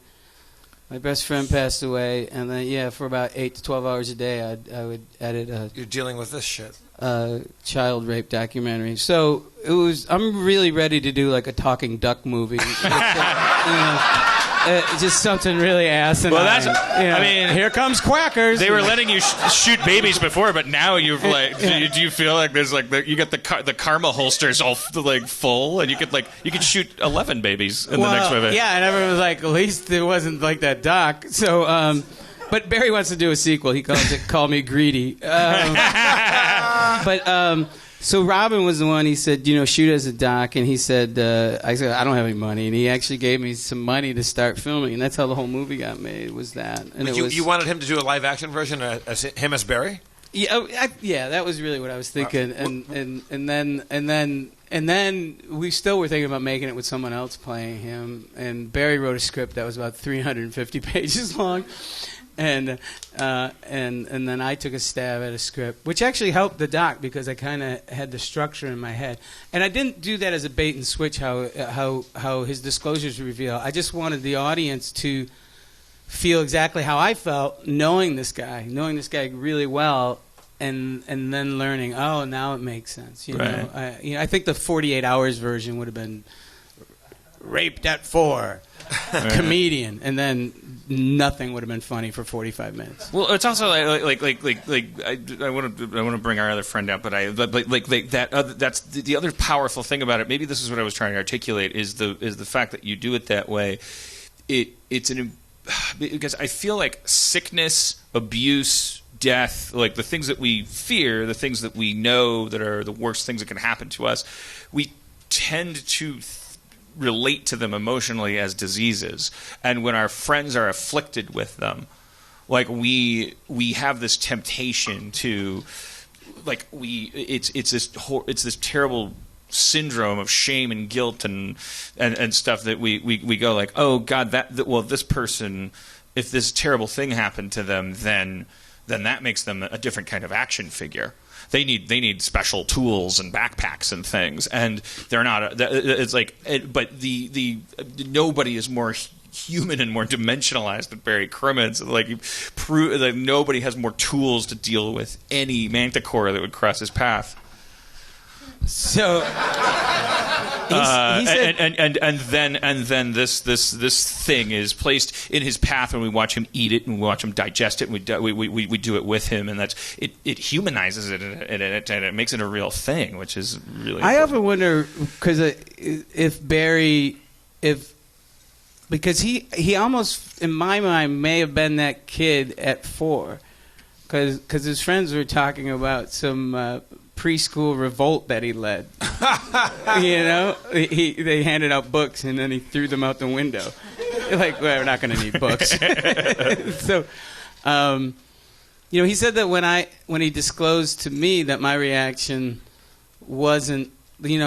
My best friend passed away, and then for about 8 to 12 hours a day, I would edit You're dealing with this shit. Child rape documentary. So I'm really ready to do like a talking duck movie. Just something really asinine. Well, here comes Quackers. They were letting you shoot babies before, but now you've do you feel like there's you got the karma holsters all full, and you could shoot 11 babies in the next movie. Yeah, and everyone was like, at least it wasn't like that doc. So, but Barry wants to do a sequel. He calls it "Call Me Greedy." So Robin was the one. He said, shoot as a doc, and he said, I said, I don't have any money, and he actually gave me some money to start filming, and that's how the whole movie got made. Was that? And but you wanted him to do a live action version as him as Barry? Yeah, that was really what I was thinking, and then we still were thinking about making it with someone else playing him, and Barry wrote a script that was about 350 pages long. And then I took a stab at a script, which actually helped the doc because I kind of had the structure in my head. And I didn't do that as a bait and switch, how his disclosures reveal. I just wanted the audience to feel exactly how I felt knowing this guy really well, and then learning. Oh, now it makes sense. I think the 48 hours version would have been raped at 4, comedian, and then nothing would have been funny for 45 minutes. Well, it's also I want to bring our other friend out, but that's the other powerful thing about it. Maybe this is what I was trying to articulate is the fact that you do it that way. Because I feel like sickness, abuse, death, like the things that we fear, the things that we know that are the worst things that can happen to us, we tend to relate to them emotionally as diseases, and when our friends are afflicted with them, we have this temptation to it's this terrible syndrome of shame and guilt and stuff that we go like, oh God, this person, if this terrible thing happened to them, then that makes them a different kind of action figure. They need special tools and backpacks and things, and they're not. But nobody is more human and more dimensionalized than Barry Crimmins. Nobody has more tools to deal with any manticore that would cross his path. So he said, and then this thing is placed in his path, and we watch him eat it, and we watch him digest it, and we do it with him, and it humanizes it, and it makes it a real thing, which is really. I often wonder because because he almost in my mind may have been that kid at 4, because his friends were talking about some. Preschool revolt that he led. They handed out books and then he threw them out the window. We're not going to need books. So, he said that when he disclosed to me that my reaction wasn't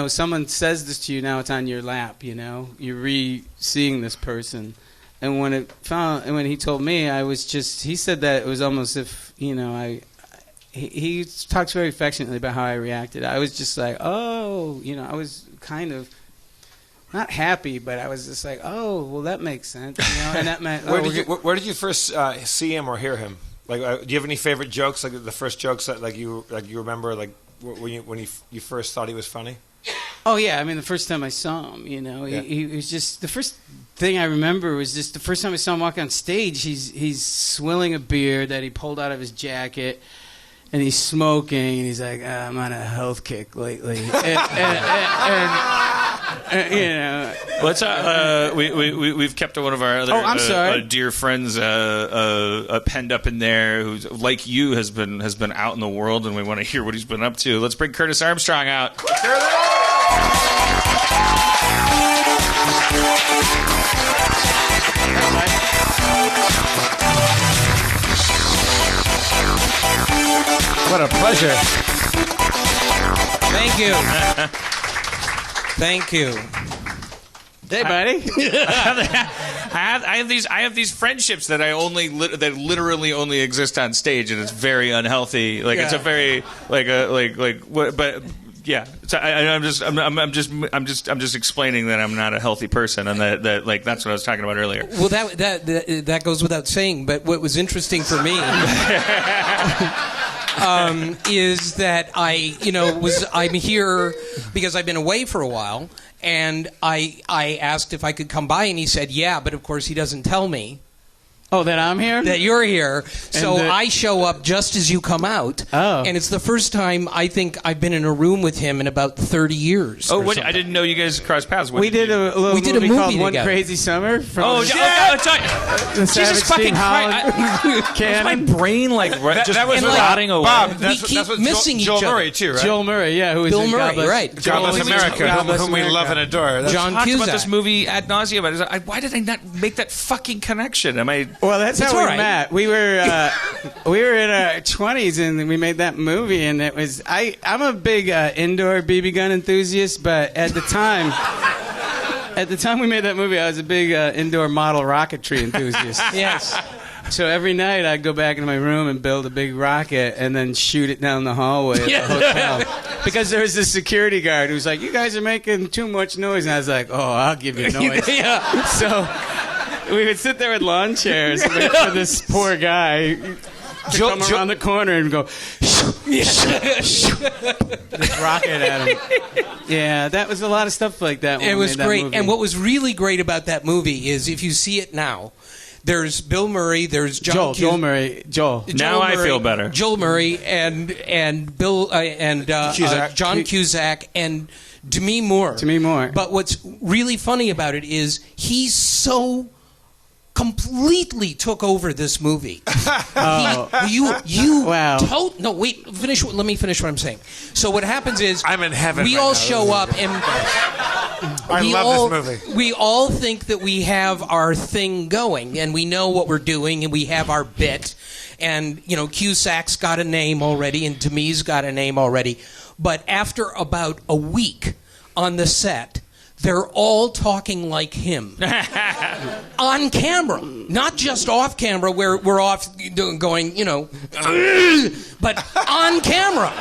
someone says this to you, now it's on your lap, you're re-seeing this person. And when he told me, he said that it was almost if, he talks very affectionately about how I reacted. I was just like, oh, I was kind of not happy, but I was just like, oh, well, that makes sense, and that meant. Where did you first see him or hear him? Like, do you have any favorite jokes? Like the first jokes that you remember, like when you first thought he was funny? Oh yeah, I mean the first time I saw him, he was just the first thing I remember was just the first time I saw him walk on stage. He's swilling a beer that he pulled out of his jacket. And he's smoking, and he's like, I'm on a health kick lately. We've kept one of our other dear friends penned up in there, who's like you has been out in the world, and we want to hear what he's been up to. Let's bring Curtis Armstrong out. What a pleasure. Thank you. Thank you. Hey, buddy. I have these friendships that that literally only exist on stage, and it's very unhealthy. Like it's a very but yeah. So I'm just explaining that I'm not a healthy person, and that that's what I was talking about earlier. Well, that goes without saying. But what was interesting for me. Is that I'm here because I've been away for a while, and I asked if I could come by, and he said yeah, but of course he doesn't tell me. Oh, that I'm here? That you're here. So I show up just as you come out. Oh. And it's the first time I think I've been in a room with him in about 30 years. Oh, I didn't know you guys crossed paths. We did a little movie called One Crazy Summer. Jesus fucking Christ. My brain that was rotting away. Bob, we keep missing each other. Joel Murray, too, right? Joel Murray, yeah. Who is Bill Murray, right. God Bless America, whom we love and adore. John Cusack. Cusack. About this movie ad nauseum. Why did I not make that fucking connection? Well, that's how we met. We were in our 20s and we made that movie, and it was I'm a big indoor BB gun enthusiast, but at the time we made that movie, I was a big indoor model rocketry enthusiast. Yes. So every night I'd go back into my room and build a big rocket and then shoot it down the hallway at the hotel. Because there was this security guard who was like, "You guys are making too much noise," and I was like, "Oh, I'll give you noise." Yeah. So we would sit there with lawn chairs and wait for this poor guy to come around the corner and go, this rocket at him. Yeah, that was a lot of stuff like that. It was great. And what was really great about that movie is if you see it now, there's Bill Murray, there's Joel Murray. I feel better. Joel Murray and Bill John Cusack and Demi Moore. But what's really funny about it is he's so completely took over this movie. Wow. No, wait. Let me finish what I'm saying. So what happens is I'm in heaven. We right all now. show up and I love this movie. We all think that we have our thing going, and we know what we're doing, and we have our bit. And Cusack's got a name already, and Demi's got a name already. But after about a week on the set, they're all talking like him. On camera. Not just off camera where we're off going, but on camera.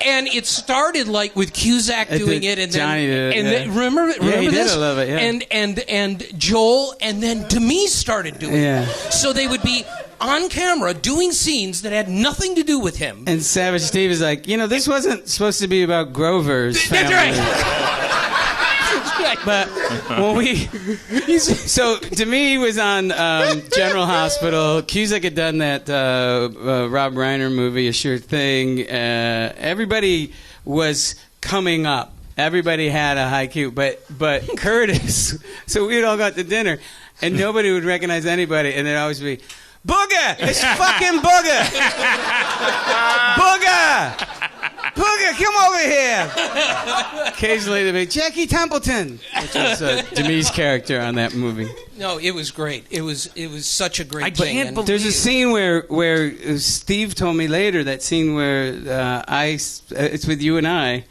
And it started like with Cusack doing it, and Johnny did it, then remember he this? did a little bit, yeah. And Joel, and then Demi started doing Yeah. it. So they would be on camera doing scenes that had nothing to do with him. And Savage Steve is like, this wasn't supposed to be about Grover's family. That's right. But so Demi was on General Hospital. Cusack had done that Rob Reiner movie, A Sure Thing. Everybody was coming up. Everybody had a high Q, but Curtis. So we all got to dinner, and nobody would recognize anybody, and there'd always be, "Booger! It's fucking Booger! Booger! Booger, come over here!" Occasionally they'd be, "Jackie Templeton," which was Demi's character on that movie. No, it was great. It was such a great thing. Can't believe There's a scene where Steve told me later, that scene where it's with you and I,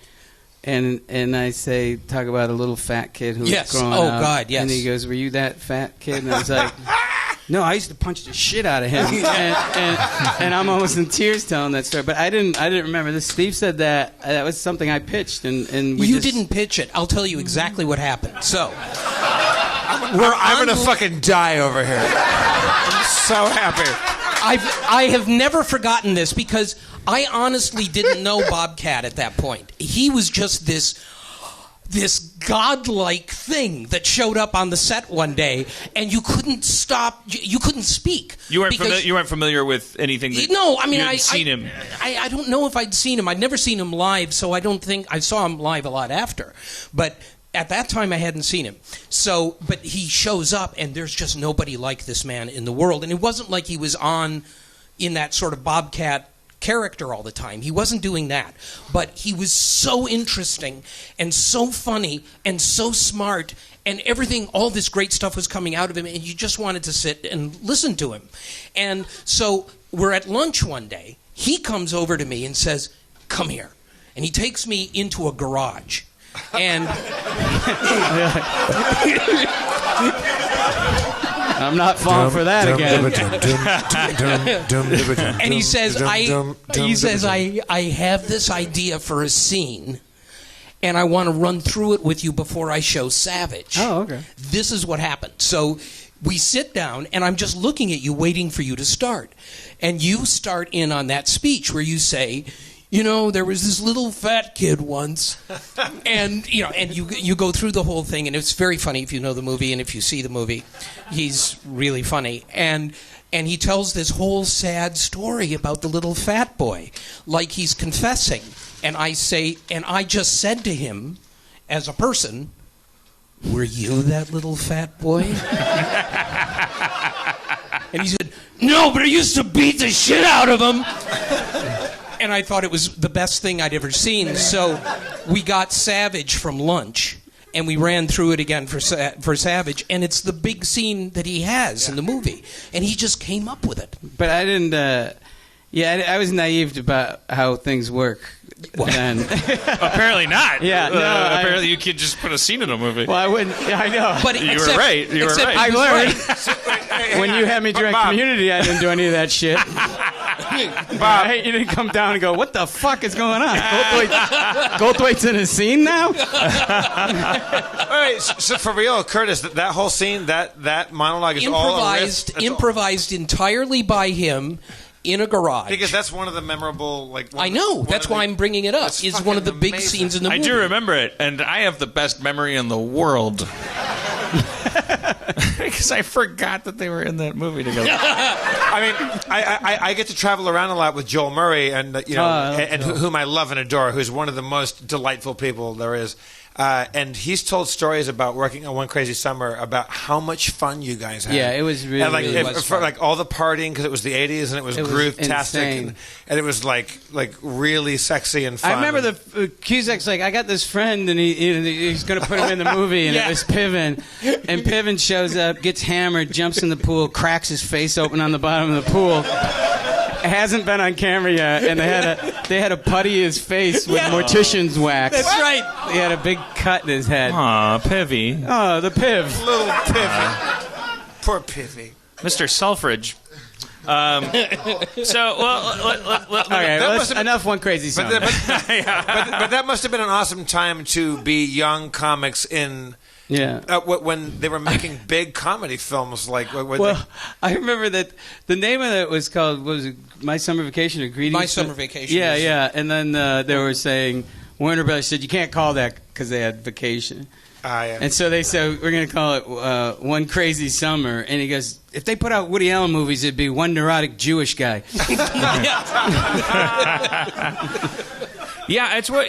And I say, talk about a little fat kid who Yes. was growing Oh, up. God, yes. And he goes, were you that fat kid? And I was like, no, I used to punch the shit out of him. And I'm almost in tears telling that story. But I didn't remember this. Steve said that. That was something I pitched. And we You didn't pitch it. I'll tell you exactly what happened. So, I'm gonna fucking die over here. I'm so happy. I have never forgotten this because I honestly didn't know Bobcat at that point. He was just this godlike thing that showed up on the set one day, and you couldn't stop. You couldn't speak. You weren't familiar with anything. No, I mean, I'd seen him. I don't know if I'd seen him. I'd never seen him live, so I don't think I saw him live a lot after. But at that time, I hadn't seen him. So, but he shows up, and there's just nobody like this man in the world. And it wasn't like he was in that sort of Bobcat character all the time. He wasn't doing that. But he was so interesting and so funny and so smart, and everything, all this great stuff was coming out of him, and you just wanted to sit and listen to him. And so we're at lunch one day. He comes over to me and says, come here. And he takes me into a garage. And I'm not falling for that again. And he says, I have this idea for a scene, and I want to run through it with you before I show Savage. Oh, okay. This is what happened. So we sit down, and I'm just looking at you, waiting for you to start. And you start in on that speech where you say, you know, there was this little fat kid once, and you go through the whole thing, and it's very funny if you know the movie, and if you see the movie, he's really funny, and he tells this whole sad story about the little fat boy, like he's confessing, and I just said to him, as a person, were you that little fat boy? And he said, no, but I used to beat the shit out of him. And I thought it was the best thing I'd ever seen. So we got Savage from lunch, and we ran through it again for Savage, and it's the big scene that he has in the movie. And he just came up with it. But I didn't... I was naive about how things work then. Apparently not. Yeah, no, apparently you could just put a scene in a movie. Well, I wouldn't... I know. But You were right. I learned when you had me direct Bob. Community, I didn't do any of that shit. Bob, Hey, you didn't come down and go, what the fuck is going on? Goldthwait's in a scene now? all right, so for real, Curtis, that whole scene, that monologue is all a riff? That's all- improvised entirely by him in a garage. Because that's one of the memorable, I know. That's why I'm bringing it up. That's It's one of the fucking big amazing. scenes in the I movie. do remember it, and I have the best memory in the world. Because I forgot that they were in that movie together. I mean, I get to travel around a lot with Joel Murray, and whom I love and adore, who's one of the most delightful people there is. And he's told stories about working on One Crazy Summer about how much fun you guys had. Yeah, it was really, and really was for fun. like all the partying because it was the '80s and it was groove-tastic, and it was like really sexy and fun. I remember the Cusack's like, I got this friend, and he's going to put him in the movie, and it was Piven. And Piven shows up, gets hammered, jumps in the pool, cracks his face open on the bottom of the pool. It hasn't been on camera yet, and they had to putty his face with mortician's wax. That's right. He had a big cut in his head. Aw, Pivy. Oh, the Piv. Little Piffy. Poor Piffy. Mr. Selfridge. Enough One Crazy Summer. But that must have been an awesome time to be young comics in... Yeah. When they were making big comedy films, like I remember that the name of it was called My Summer Vacation or Greetings? My Summer Vacation. Yeah, yeah. And then they were saying Warner Brothers said you can't call that because they had vacation. Yeah. And so they said we're going to call it One Crazy Summer. And he goes, if they put out Woody Allen movies, it'd be One Neurotic Jewish Guy. Yeah, it's what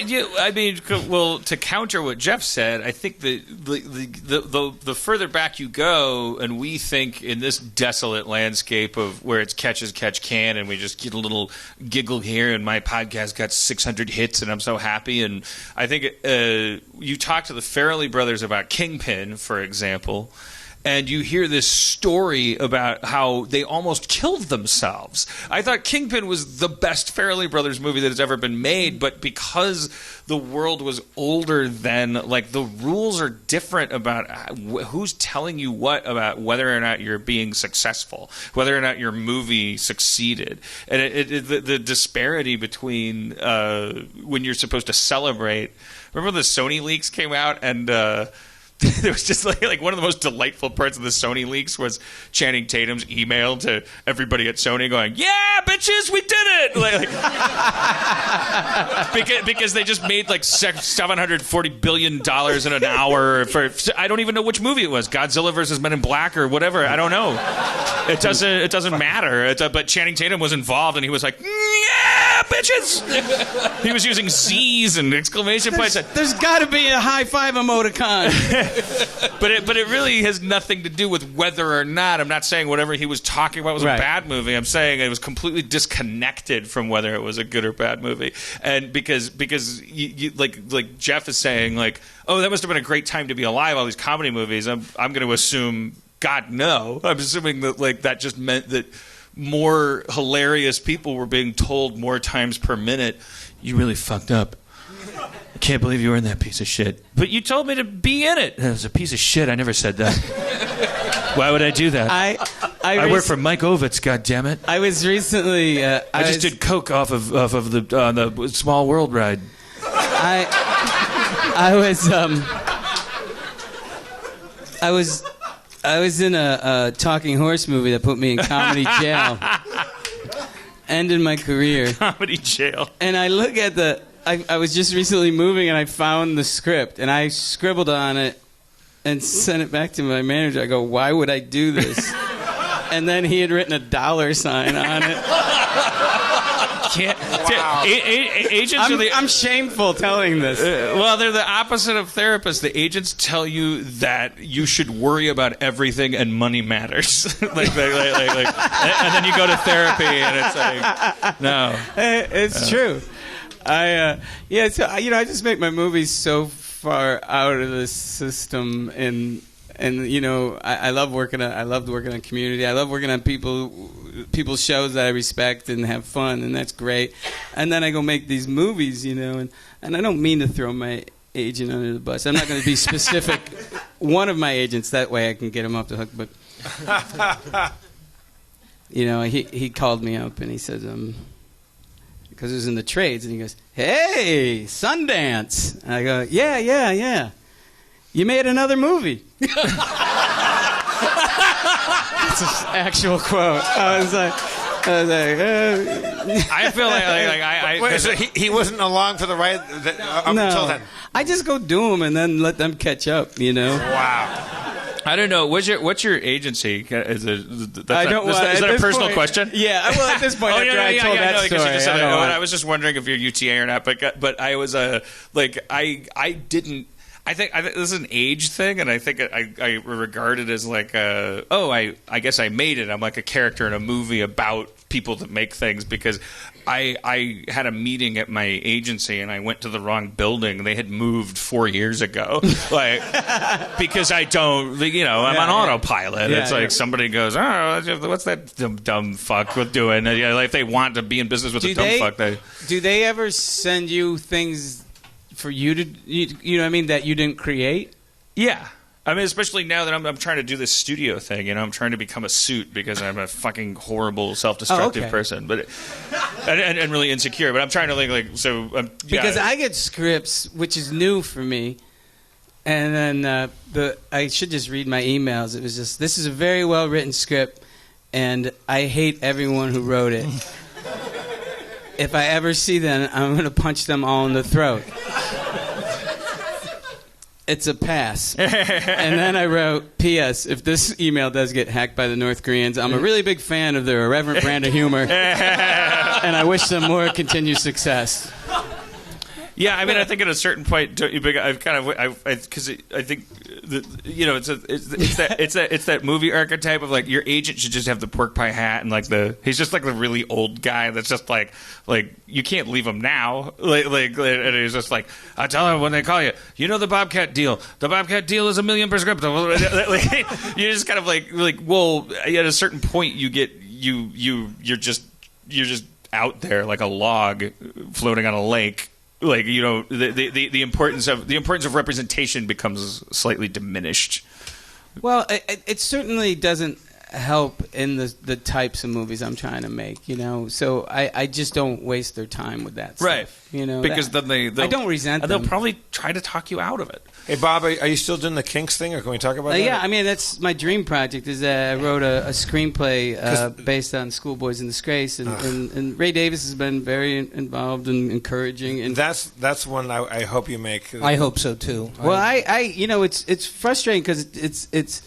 to counter what Jeff said, I think the further back you go, and we think in this desolate landscape of where it's catch as catch can, and we just get a little giggle here, and my podcast got 600 hits, and I'm so happy. And I think you talk to the Farrelly brothers about Kingpin, for example, and you hear this story about how they almost killed themselves. I thought Kingpin was the best Farrelly Brothers movie that has ever been made, but because the world was older then, like, the rules are different about who's telling you what about whether or not you're being successful, whether or not your movie succeeded. And the disparity between when you're supposed to celebrate. Remember the Sony leaks came out, and there was just like one of the most delightful parts of the Sony leaks was Channing Tatum's email to everybody at Sony going, "Yeah, bitches, we did it!" because they just made like $740 billion in an hour for I don't even know which movie it was, Godzilla versus Men in Black or whatever. I don't know. It doesn't matter. But Channing Tatum was involved, and he was like, "Yeah, bitches." He was using Z's and exclamation points. There's got to be a high five emoticon. But it really has nothing to do with whether or not. I'm not saying whatever he was talking about was a bad movie. I'm saying it was completely disconnected from whether it was a good or bad movie. And because you, like Jeff is saying, like, oh, that must have been a great time to be alive, all these comedy movies. I'm going to assume, God, no. I'm assuming that like that just meant that more hilarious people were being told more times per minute, "You really fucked up. I can't believe you were in that piece of shit. But you told me to be in it." It was a piece of shit. I never said that. Why would I do that? I work for Mike Ovitz, goddammit. I was recently... I just did coke off of the Small World ride. I was in a talking horse movie that put me in comedy jail. Ended my career. Comedy jail. And I look at I was just recently moving, and I found the script, and I scribbled on it and sent it back to my manager. I go, "Why would I do this?" And then he had written a $sign on it. Agents I'm shameful telling this. Well, they're the opposite of therapists. The agents tell you that you should worry about everything and money matters. and then you go to therapy, and it's like, no. It's true. I just make my movies so far out of the system, and I loved working on Community. I love working on people's shows that I respect and have fun, and that's great. And then I go make these movies, and I don't mean to throw my agent under the bus. I'm not going to be specific. One of my agents, that way I can get him off the hook. But he called me up and he said, because it was in the trades, and he goes, "Hey, Sundance." And I go, yeah. You made another movie. That's an actual quote. I was like, I feel like so he wasn't along for the ride until then. I just go do them and then let them catch up. Wow. I don't know. What's your agency? Is that a personal question? Yeah. Well, at this point, after I told that story, I was just wondering if you're UTA or not. But I was I didn't. I think this is an age thing, and I think I regard it as like I guess I made it. I'm like a character in a movie about people that make things, because I had a meeting at my agency and I went to the wrong building. They had moved 4 years ago, because I don't, I'm on autopilot. It's like somebody goes, "Oh, what's that dumb fuck with doing?" If they want to be in business with a dumb fuck, do they ever send you things for you to, that you didn't create? Yeah. I mean, especially now that I'm trying to do this studio thing, I'm trying to become a suit because I'm a fucking horrible, self-destructive person, but and really insecure. But I'm trying to because I get scripts, which is new for me, and then I should just read my emails. It was just, "This is a very well written script, and I hate everyone who wrote it. If I ever see them, I'm going to punch them all in the throat. It's a pass." And then I wrote, "P.S. If this email does get hacked by the North Koreans, I'm a really big fan of their irreverent brand of humor, and I wish them more continued success." Yeah, I mean, I think at a certain point, because I think it's that movie archetype of like your agent should just have the pork pie hat and like he's just like the really old guy that's just like you can't leave him now, and he's just like, I tell him when they call you, the Bobcat deal. The Bobcat deal is $1 million prescriptive. You're just kind of like well, at a certain point you get you're just out there like a log floating on a lake. Like the importance of representation becomes slightly diminished. Well, it certainly doesn't help in the types of movies I'm trying to make. So I just don't waste their time with that stuff. Right. Because then I don't resent them. They'll probably try to talk you out of it. Hey, Bob, are you still doing the Kinks thing, or can we talk about that? Yeah, I mean, that's my dream project. Is that I wrote a screenplay based on Schoolboys in Disgrace, and Ray Davis has been very involved and encouraging. And that's one I hope you make. I hope so too. Well, it's frustrating because it's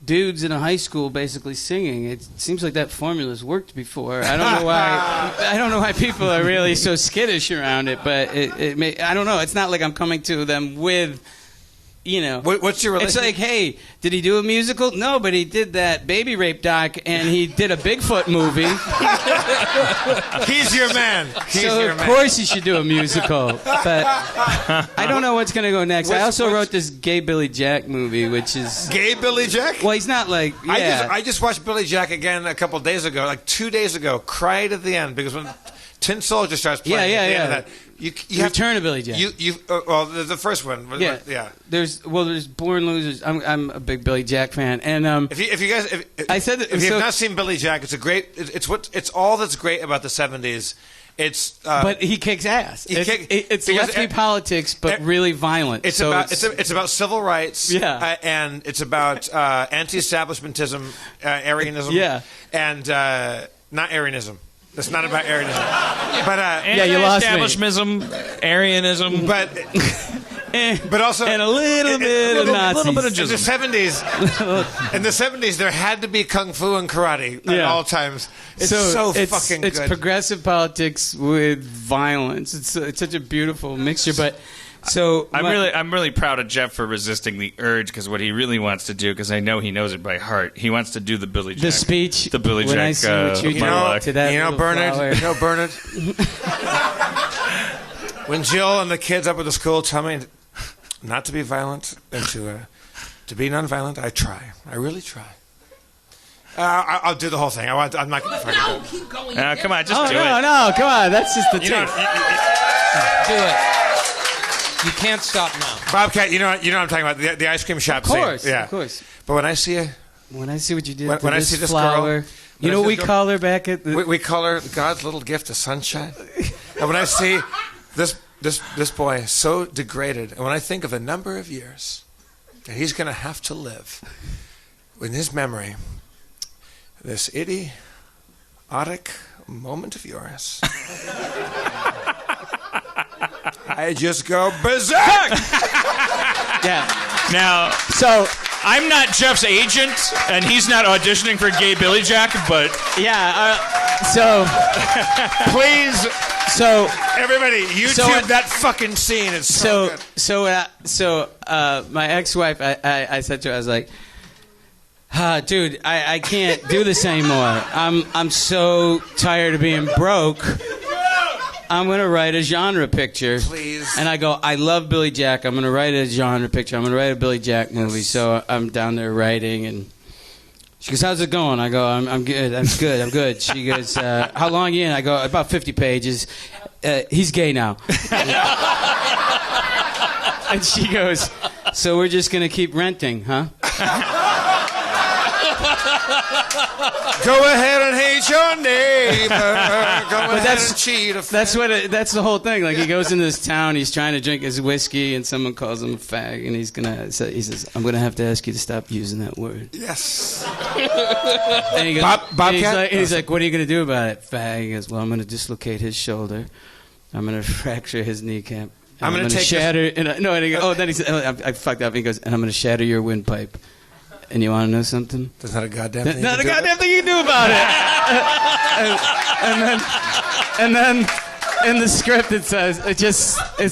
dudes in a high school basically singing. It seems like that formula's worked before. I don't know why. I don't know why people are really so skittish around it. But I don't know. It's not like I'm coming to them with. What's your relationship? It's like, hey, did he do a musical? No, but he did that baby rape doc, and he did a Bigfoot movie. He's your man. Of course he should do a musical. But I don't know what's going to go next. I also wrote this Gay Billy Jack movie, which is... Gay Billy Jack? Well, he's not like... Yeah. I just watched Billy Jack again a couple days ago, like 2 days ago. Cried at the end, because when Tin Soldier starts playing at the end of that... You Return to Billy Jack. The first one. Yeah. There's Born Losers. I'm a big Billy Jack fan, and if you guys, if you've not seen Billy Jack, it's a great. It's all that's great about the '70s. But he kicks ass. It's lefty politics, but really violent. It's about civil rights. Yeah. And it's about anti-establishmentism, Aryanism. Yeah. And not Aryanism. It's not about Aryanism. But you lost me. Establishmentism, Aryanism, but also and a little bit of Nazis. A little bit of jism. In the 70s, there had to be kung fu and karate at all times. It's fucking good. It's progressive politics with violence. It's such a beautiful mixture, but. So I'm really proud of Jeff for resisting the urge, because what he really wants to do, because I know he knows it by heart, he wants to do the Billy Jack, the speech, the Billy Jack. I see what you monologue. To that Bernard. Bernard. When Jill and the kids up at the school tell me not to be violent and to be nonviolent, I try. I really try. I'll do the whole thing. I'm not going to fucking do it. Keep going. Come on, just do it. No, come on. That's just the tape. Do it. You can't stop now. Bobcat, you know what I'm talking about, the ice cream shop scene. Of course. But when I see what you did, when I see this flower, girl, what we call her back at the... We call her God's little gift of sunshine. And when I see this boy so degraded, and when I think of the number of years that he's going to have to live in his memory, this idiotic moment of yours... I just go berserk. Yeah. Now, so I'm not Jeff's agent, and he's not auditioning for Gay Billy Jack, but so please, so everybody, YouTube that fucking scene. It's so good. So my ex-wife, I said to her, I was like, dude, I can't do this anymore. I'm so tired of being broke. I'm going to write a genre picture. Please. And I go, I love Billy Jack. I'm going to write a genre picture. I'm going to write a Billy Jack movie. So I'm down there writing, and she goes, how's it going? I go, I'm good. I'm good. She goes, how long are you in? I go, about 50 pages. He's gay now. And she goes, so we're just going to keep renting, huh? Go ahead and hate your neighbor. Go ahead and cheat a friend. That's the whole thing. Like, he goes into this town, he's trying to drink his whiskey, and someone calls him a fag, and he says, I'm gonna have to ask you to stop using that word. Yes. And he goes, Bobcat? He's like, what are you gonna do about it, fag? He goes, well, I'm gonna dislocate his shoulder. I'm gonna fracture his kneecap. I'm gonna take shatter. Then he said, I fucked up. He goes, and I'm gonna shatter your windpipe. And you want to know something? There's not a goddamn thing. Not a goddamn thing you can do about it. in the script it says, it's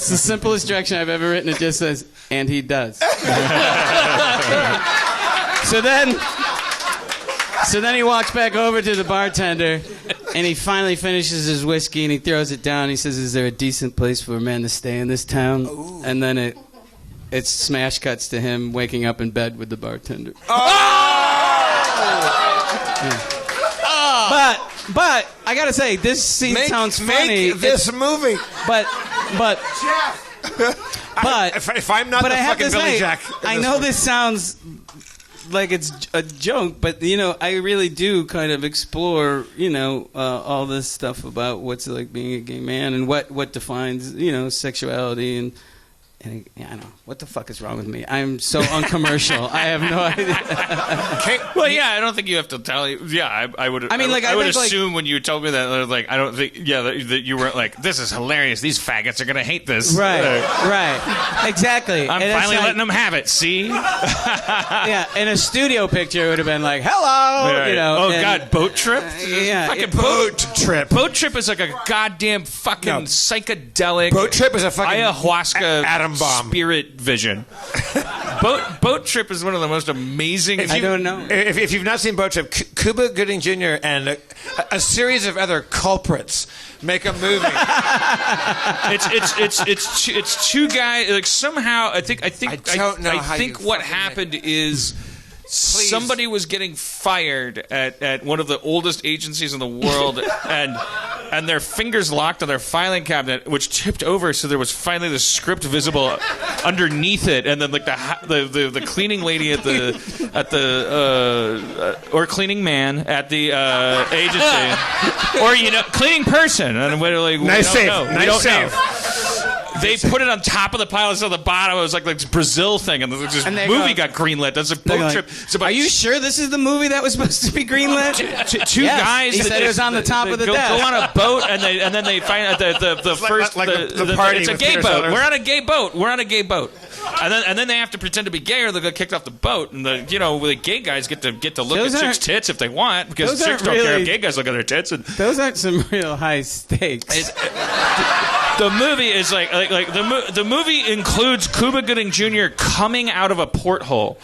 the simplest direction I've ever written. It just says, and he does. So then he walks back over to the bartender, and he finally finishes his whiskey, and he throws it down. He says, "Is there a decent place for a man to stay in this town?" Ooh. And then it smash cuts to him waking up in bed with the bartender. Yeah. But I gotta say, this scene sounds funny. Make this movie. But if I'm not the fucking Billy Jack, I know this sounds like it's a joke, but I really do kind of explore all this stuff about what's it like being a gay man and what defines sexuality and I don't know. What the fuck is wrong with me? I'm so uncommercial. I have no idea. Well, yeah, I don't think you have to tell you. Yeah, I would. I would assume when you told me that, like, I don't think. Yeah, that you weren't like, this is hilarious. These faggots are gonna hate this. Right. Exactly. I'm finally letting them have it. See. Yeah. In a studio picture, it would have been like, hello. Right. God, boat trip. Yeah. Boat trip. Boat trip is like a goddamn fucking psychedelic. Boat trip is a fucking ayahuasca atom bomb. Spirit vision. Boat Trip is one of the most amazing. I don't know. If you've not seen Boat Trip, Cuba Gooding Jr. and a series of other culprits make a movie. It's two guys. Like somehow, I think what happened is. Please. Somebody was getting fired at one of the oldest agencies in the world, and their fingers locked on their filing cabinet, which tipped over, so there was finally the script visible underneath it, and then like the cleaning lady at the or cleaning man at the agency, or cleaning person, and we're like, nice save. They put it on top of the pile instead of the bottom. It was like this Brazil thing, and this movie got greenlit. That's a boat trip. Are you sure this is the movie that was supposed to be greenlit? Two guys. He said it was on the top of the desk. Go on a boat, and then they find the first party. It's a gay boat. We're on a gay boat. And then they have to pretend to be gay, or they'll get kicked off the boat. And the gay guys get to look at chicks' tits if they want, because chicks don't care if gay guys look at their tits. And those aren't some real high stakes. The movie is like the movie includes Cuba Gooding Jr. coming out of a porthole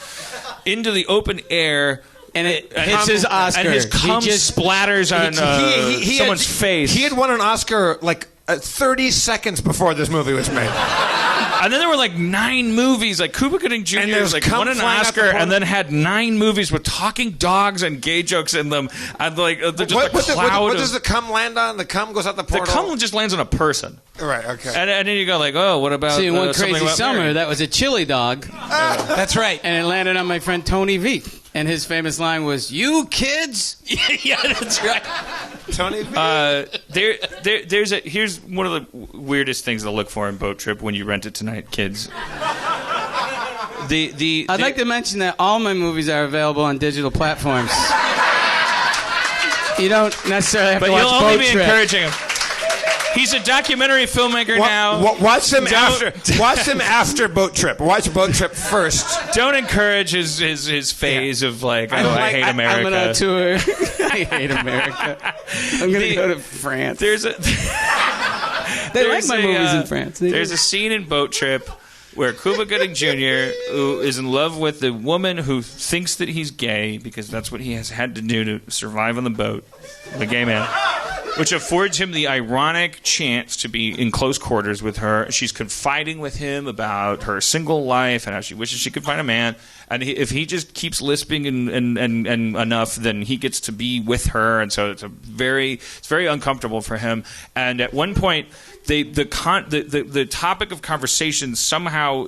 into the open air. And it hits his Oscar. And his cum splatters on someone's face. He had won an Oscar like 30 seconds before this movie was made. And then there were like 9 movies. Like Cuba Gooding Jr. Won an Oscar and then had 9 movies with talking dogs and gay jokes in them. And like just what does the cum land on? The cum goes out the portal? The cum just lands on a person. Right, okay. And then you go like, oh, what about See, one crazy summer, Mary? that was a chili dog. That's right. And it landed on my friend Tony V. And his famous line was, "You kids." Yeah, that's right. Tony V. Here's one of the weirdest things to look for in Boat Trip when you rent it tonight, kids. I'd like to mention that all my movies are available on digital platforms. You don't necessarily have to watch Boat Trip. But you'll only be encouraging him. He's a documentary filmmaker now. Watch them after Boat Trip. Watch Boat Trip first. Don't encourage his phase of like, I hate America. I'm on a tour. I hate America. I'm going to go to France. They like my movies in France. There's a scene in Boat Trip where Cuba Gooding Jr., who is in love with the woman who thinks that he's gay because that's what he has had to do to survive on the boat, the gay man, which affords him the ironic chance to be in close quarters with her. She's confiding with him about her single life and how she wishes she could find a man. And if he just keeps lisping and enough, then he gets to be with her. And so it's very uncomfortable for him. And at one point, the topic of conversation somehow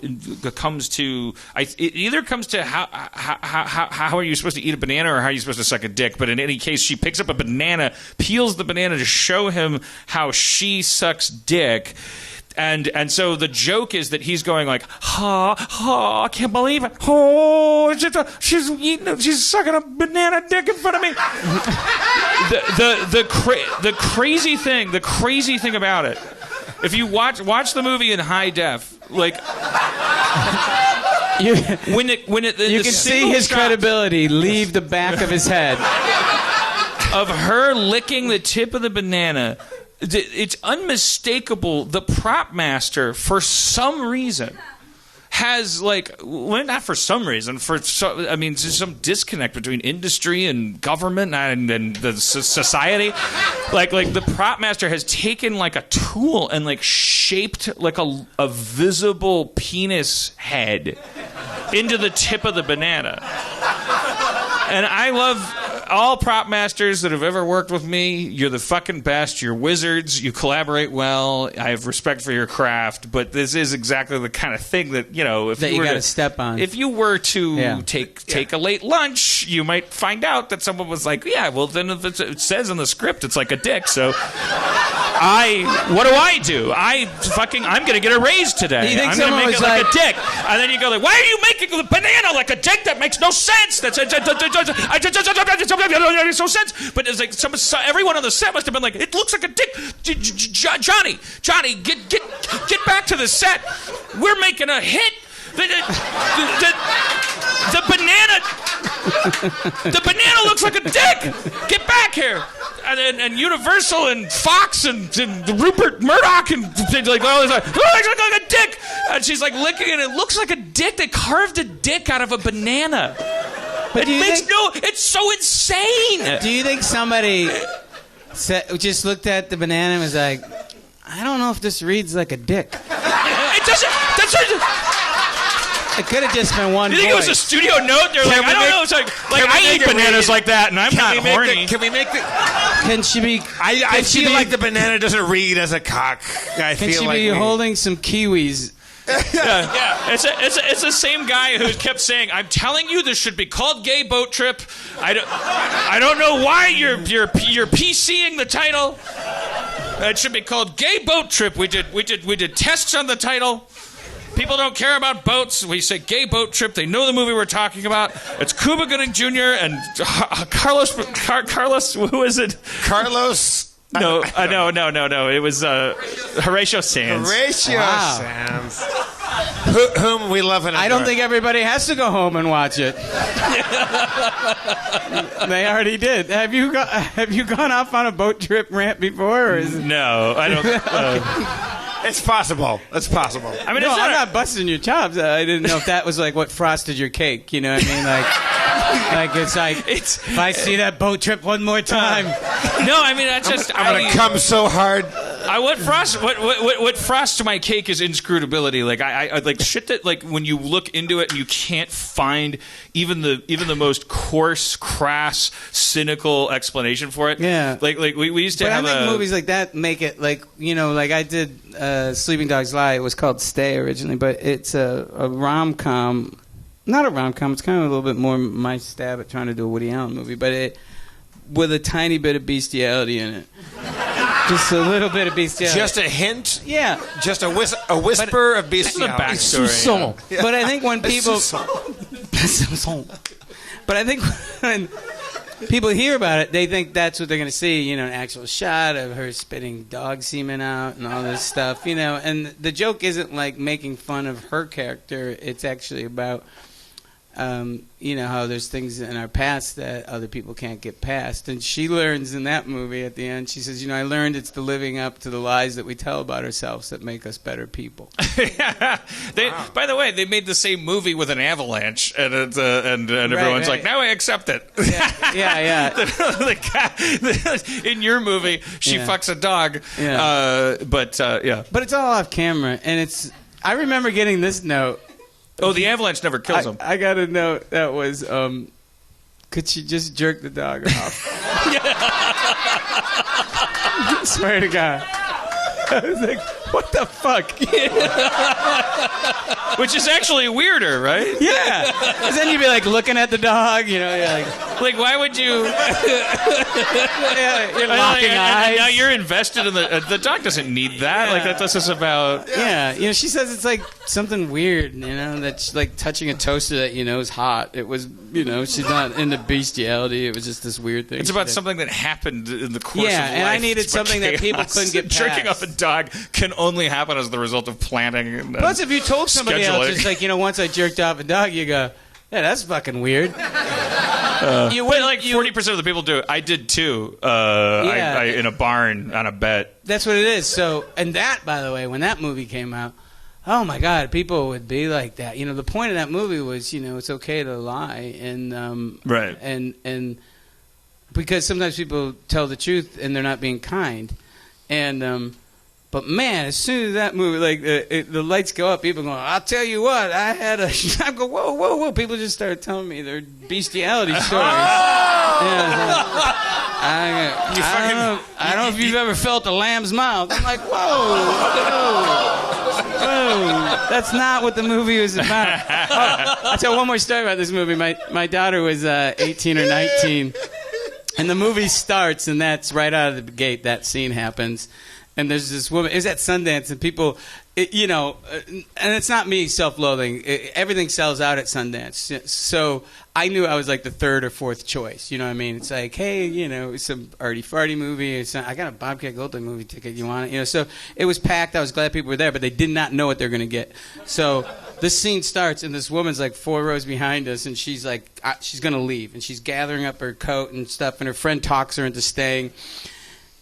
comes to it either comes to how are you supposed to eat a banana or how are you supposed to suck a dick. But in any case, she picks up a banana, peels the banana to show him how she sucks dick. And so the joke is that he's going like, I can't believe it. She's sucking a banana dick in front of me. The crazy thing about it, if you watch the movie in high def, like you can see his credibility leave the back of his head of her licking the tip of the banana. it's unmistakable. The prop master, for some reason, has not for some reason, there's some disconnect between industry and government and the society. Like the prop master has taken a tool and shaped a visible penis head into the tip of the banana. And I love all prop masters that have ever worked with me. You're the fucking best. You're wizards. You collaborate well. I have respect for your craft. But this is exactly the kind of thing that, if that you got to step on. If you were to take a late lunch, you might find out that someone was like, yeah, well, then if it says in the script it's like a dick. So what do? I'm going to get a raise today. I'm going to make it like a dick. And then you go why are you making the banana like a dick? That makes no sense. That's no sense. But it's everyone on the set must have been like, it looks like a dick. Johnny, get back to the set. We're making a hit. The banana looks like a dick. Get back here. And Universal and Fox and Rupert Murdoch and all this like a dick. And she's licking it. It looks like a dick. They carved a dick out of a banana. But it's so insane. Do you think somebody just looked at the banana and was like, I don't know if this reads like a dick? It doesn't. It could have just been one. You think voice. It was a studio note? They're I don't know. It's I eat bananas like that, and I'm not horny. Can we make the? Can she be? I feel like the banana doesn't read as a cock. Can she be holding some kiwis? Yeah. It's the same guy who kept saying, "I'm telling you, this should be called Gay Boat Trip." I don't know why you're PCing the title. It should be called Gay Boat Trip. We did tests on the title. People don't care about boats. We say Gay Boat Trip. They know the movie we're talking about. It's Cuba Gooding Jr. and Carlos. Who is it? Carlos. No. It was Horatio Sands. Sands. Whom we love and adore. I don't think everybody has to go home and watch it. They already did. Have you gone off on a boat trip rant before? Or is it... No, I don't. It's possible. It's possible. I mean, I'm not busting your chops. I didn't know if that was what frosted your cake. You know what I mean? If I see that boat trip one more time. No, I mean, I'm gonna come so hard. What frosts my cake is inscrutability. I like shit that when you look into it and you can't find even the most coarse, crass, cynical explanation for it. Yeah. We used to have. I think movies like that make it I did Sleeping Dogs Lie. It was called Stay originally, but it's a rom-com. Not a rom-com. It's kind of a little bit more my stab at trying to do a Woody Allen movie, but with a tiny bit of bestiality in it. Just a little bit of bestiality. Just a hint? Yeah. Just a whisper of bestiality. Backstory. Yeah. But I think when people... But I think when people hear about it, they think that's what they're going to see, an actual shot of her spitting dog semen out and all this stuff, And the joke isn't making fun of her character. It's actually about... how there's things in our past that other people can't get past. And she learns in that movie at the end, she says, I learned it's the living up to the lies that we tell about ourselves that make us better people. By the way, they made the same movie with an avalanche, and everyone's like, now I accept it. Yeah. In your movie, she fucks a dog. Yeah. But it's all off camera, and I remember getting this note. Oh, the avalanche never kills him. I got a note that was, could she just jerk the dog off? Swear to God. I was like, what the fuck? Which is actually weirder, right? Yeah. Because then you'd be looking at the dog, you're why would you? You're locking eyes. Now you're invested in the dog doesn't need that. Yeah. That's just about. Yeah. She says it's something weird, that's touching a toaster that is hot. It was, she's not into bestiality. It was just this weird thing. It's about something that happened in the course of life. Yeah, and I needed something that people couldn't get past. Jerking off a dog can only happen as the result of planning. And plus, if you told somebody else, scheduling. it's once I jerked off a dog, you go, yeah, that's fucking weird. But like 40% of the people do it. I did too. In a barn on a bet. That's what it is. So, and that, by the way, when that movie came out, oh my God, people would be like that. The point of that movie was, it's okay to lie, and right, and because sometimes people tell the truth and they're not being kind, and but man, as soon as that movie, like the lights go up, people go, I'll tell you what, I had a. I go, whoa! People just started telling me their bestiality stories. I don't know if you've ever felt a lamb's mouth. I'm like, whoa, that's not what the movie was about. I'll tell one more story about this movie. My daughter was 18 or 19, and the movie starts, and that's right out of the gate. That scene happens, and there's this woman. It was at Sundance, and people, and it's not me self-loathing. Everything sells out at Sundance, so I knew I was like the third or fourth choice. You know what I mean? It's like, hey, it's some arty-farty movie. I got a Bobcat Goldthwait movie ticket. You want it? So it was packed. I was glad people were there, but they did not know what they're going to get. So this scene starts, and this woman's like 4 rows behind us, and she's like, she's going to leave, and she's gathering up her coat and stuff, and her friend talks her into staying.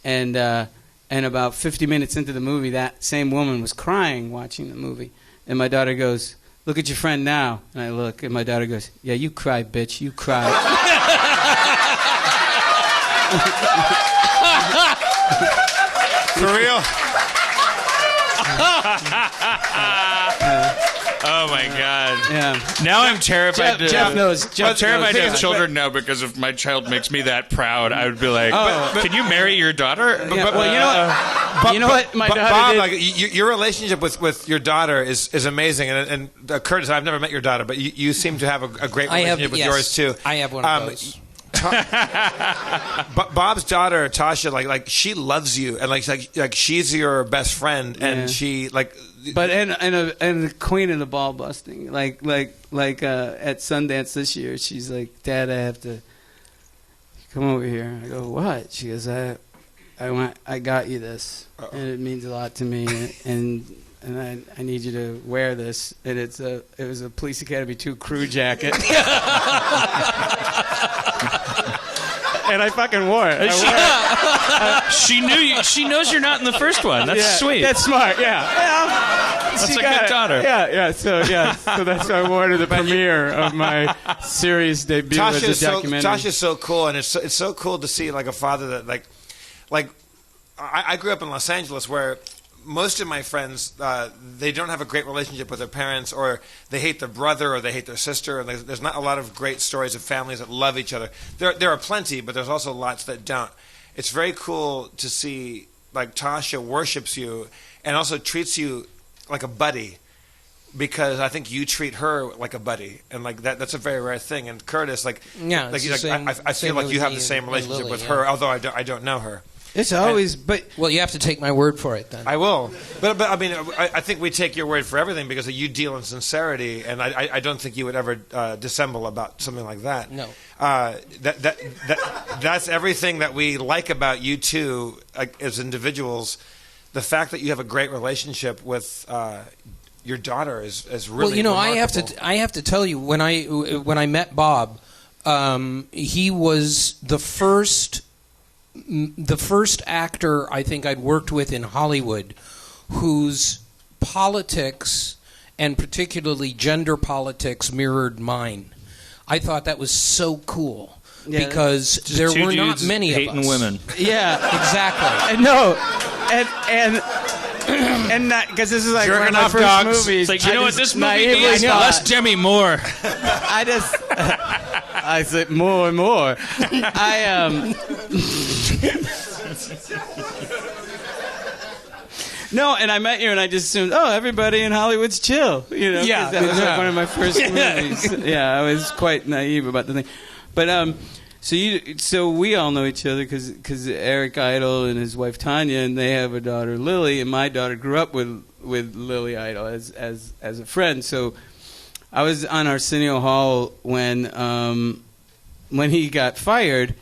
And about 50 minutes into the movie, that same woman was crying watching the movie, and my daughter goes, look at your friend now. And I look, and my daughter goes, yeah, you cry, bitch. You cry. For real? Oh, my God. Yeah. Now I'm terrified. Jeff knows. I'm terrified to have children now because if my child makes me that proud, I would be like, can you marry your daughter? Yeah, well, you know what? My daughter Bob, did. like, your relationship with your daughter is amazing. And Curtis, I've never met your daughter, but you seem to have a great relationship with yours, too. I have one of those. Bob's daughter, Tasha, like she loves you, and like she's your best friend, and she like. But and the queen of the ball busting, like at Sundance this year, she's like, Dad, I have to come over here. I go, what? She goes, I got you this, and it means a lot to me, and I need you to wear this, and it was a Police Academy 2 crew jacket. And I fucking wore it. She knew you. She knows you're not in the first one. That's sweet. That's smart. Yeah. That's a good daughter. Yeah. So that's why I wore it at the premiere of my series debut as a documentary. Tasha's so cool, and it's so cool to see like a father that like I grew up in Los Angeles where most of my friends, they don't have a great relationship with their parents, or they hate their brother, or they hate their sister. And there's not a lot of great stories of families that love each other. There are plenty, but there's also lots that don't. It's very cool to see, like, Tasha worships you and also treats you like a buddy, because I think you treat her like a buddy, and like that's a very rare thing. And Curtis, I feel like you have the same relationship with her, although I don't know her. It's always, but well, you have to take my word for it then. I will, but I mean, I think we take your word for everything because you deal in sincerity, and I don't think you would ever dissemble about something like that. No, that's everything that we like about you two as individuals. The fact that you have a great relationship with your daughter is really remarkable. I have to tell you, when I met Bob, he was the first actor I think I'd worked with in Hollywood whose politics, and particularly gender politics, mirrored mine. I thot that was so cool. Yeah, because there were not many of us. Hating women. Yeah, exactly. And not because this is like Jerking one of my off first dogs. movies. It's like, you know what this movie needs? Less Demi Moore. I said more and more. No, and I met you, and I just assumed, everybody in Hollywood's chill. You know, yeah, that was like one of my first movies. Yeah, I was quite naive about the thing. But so we all know each other because Eric Idle and his wife Tanya, and they have a daughter Lily, and my daughter grew up with Lily Idle as a friend. So I was on Arsenio Hall when he got fired,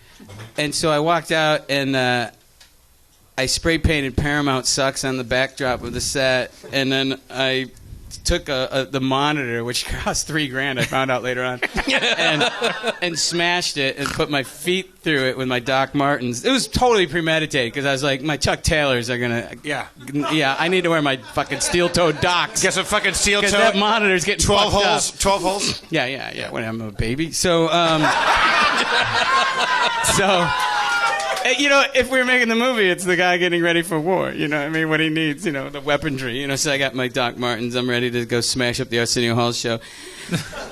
and so I walked out and I spray painted Paramount Sucks on the backdrop of the set, and then I took the monitor, which cost $3,000. I found out later on, and smashed it and put my feet through it with my Doc Martens. It was totally premeditated because I was like, my Chuck Taylors are gonna. Yeah. I need to wear my fucking steel-toed Docs. Get some fucking steel-toed. Because that monitor's getting 12 fucked holes. up. 12 holes. Yeah. When I'm a baby, so if we were making the movie, it's the guy getting ready for war. You know what I mean? What he needs, the weaponry. So I got my Doc Martens. I'm ready to go smash up the Arsenio Hall show.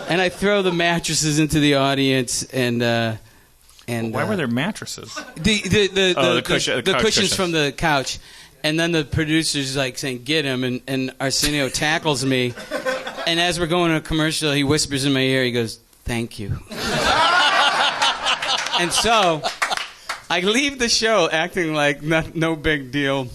And I throw the mattresses into the audience, and why were there mattresses? The cushions cushions from the couch. And then the producer's like saying, "Get him," and Arsenio tackles me. And as we're going to a commercial, he whispers in my ear, he goes, "Thank you." And so I leave the show acting like no big deal.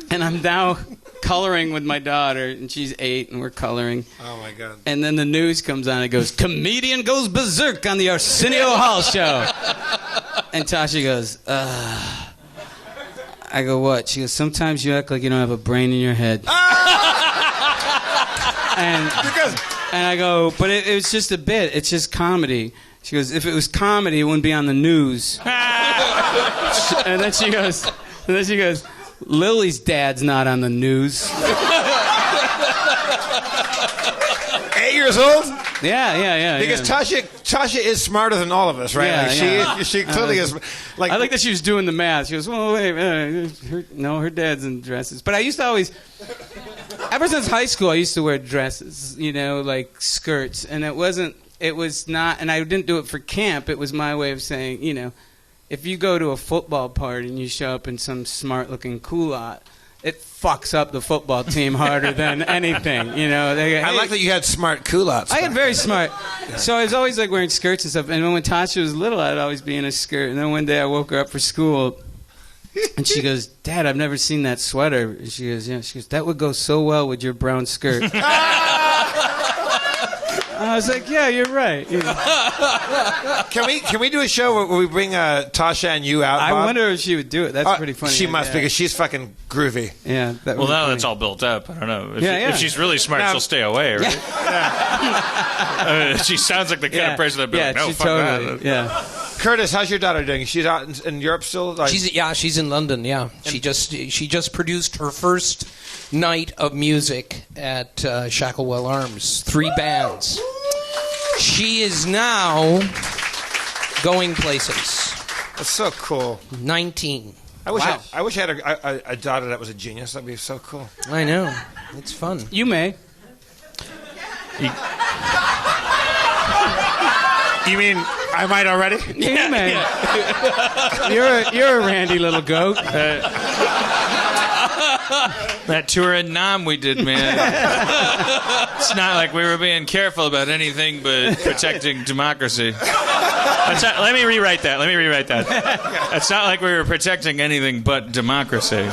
And I'm now coloring with my daughter, and she's 8, and we're coloring. Oh, my God. And then the news comes on, and it goes, "Comedian goes berserk on the Arsenio Hall show." And Tasha goes, I go, "What?" She goes, "Sometimes you act like you don't have a brain in your head." And I go, "But it was just a bit. It's just comedy." She goes, "If it was comedy, it wouldn't be on the news." And then she goes, "Lily's dad's not on the news." 8 years old? Yeah. Because Tasha is smarter than all of us, right? Yeah, She clearly is. I like that she was doing the math. She goes, "Well, wait, her dad's in dresses." But I used to always, ever since high school, I used to wear dresses, like skirts. And it was not, and I didn't do it for camp. It was my way of saying, if you go to a football party and you show up in some smart-looking culotte, it fucks up the football team harder than anything, I like that you had smart culottes. I had very smart. So I was always like wearing skirts and stuff. And when Tasha was little, I'd always be in a skirt. And then one day I woke her up for school, and she goes, "Dad, I've never seen that sweater." And she goes, "Yeah." She goes, "That would go so well with your brown skirt." I was like, "Yeah, you're right." Can we do a show where we bring Tasha and you out, Bob? I wonder if she would do it. That's pretty funny. She must, because she's fucking groovy. Yeah. Well, now that's all built up. I don't know. Yeah. If she's really smart, she'll stay away, right? She sounds like the kind of person that'd be like, "No, fuck totally, that." Yeah. Curtis, how's your daughter doing? She's out in Europe still? She's in London. Yeah, she just produced her first night of music at Shacklewell Arms. 3 bands. She is now going places. That's so cool. 19. I wish I had a daughter that was a genius. That'd be so cool. I know. It's fun. You may. You mean I might already? You may. You're a randy little goat. That tour in Nam we did, man. It's not like we were being careful about anything but protecting democracy. Let me rewrite that. It's not like we were protecting anything but democracy.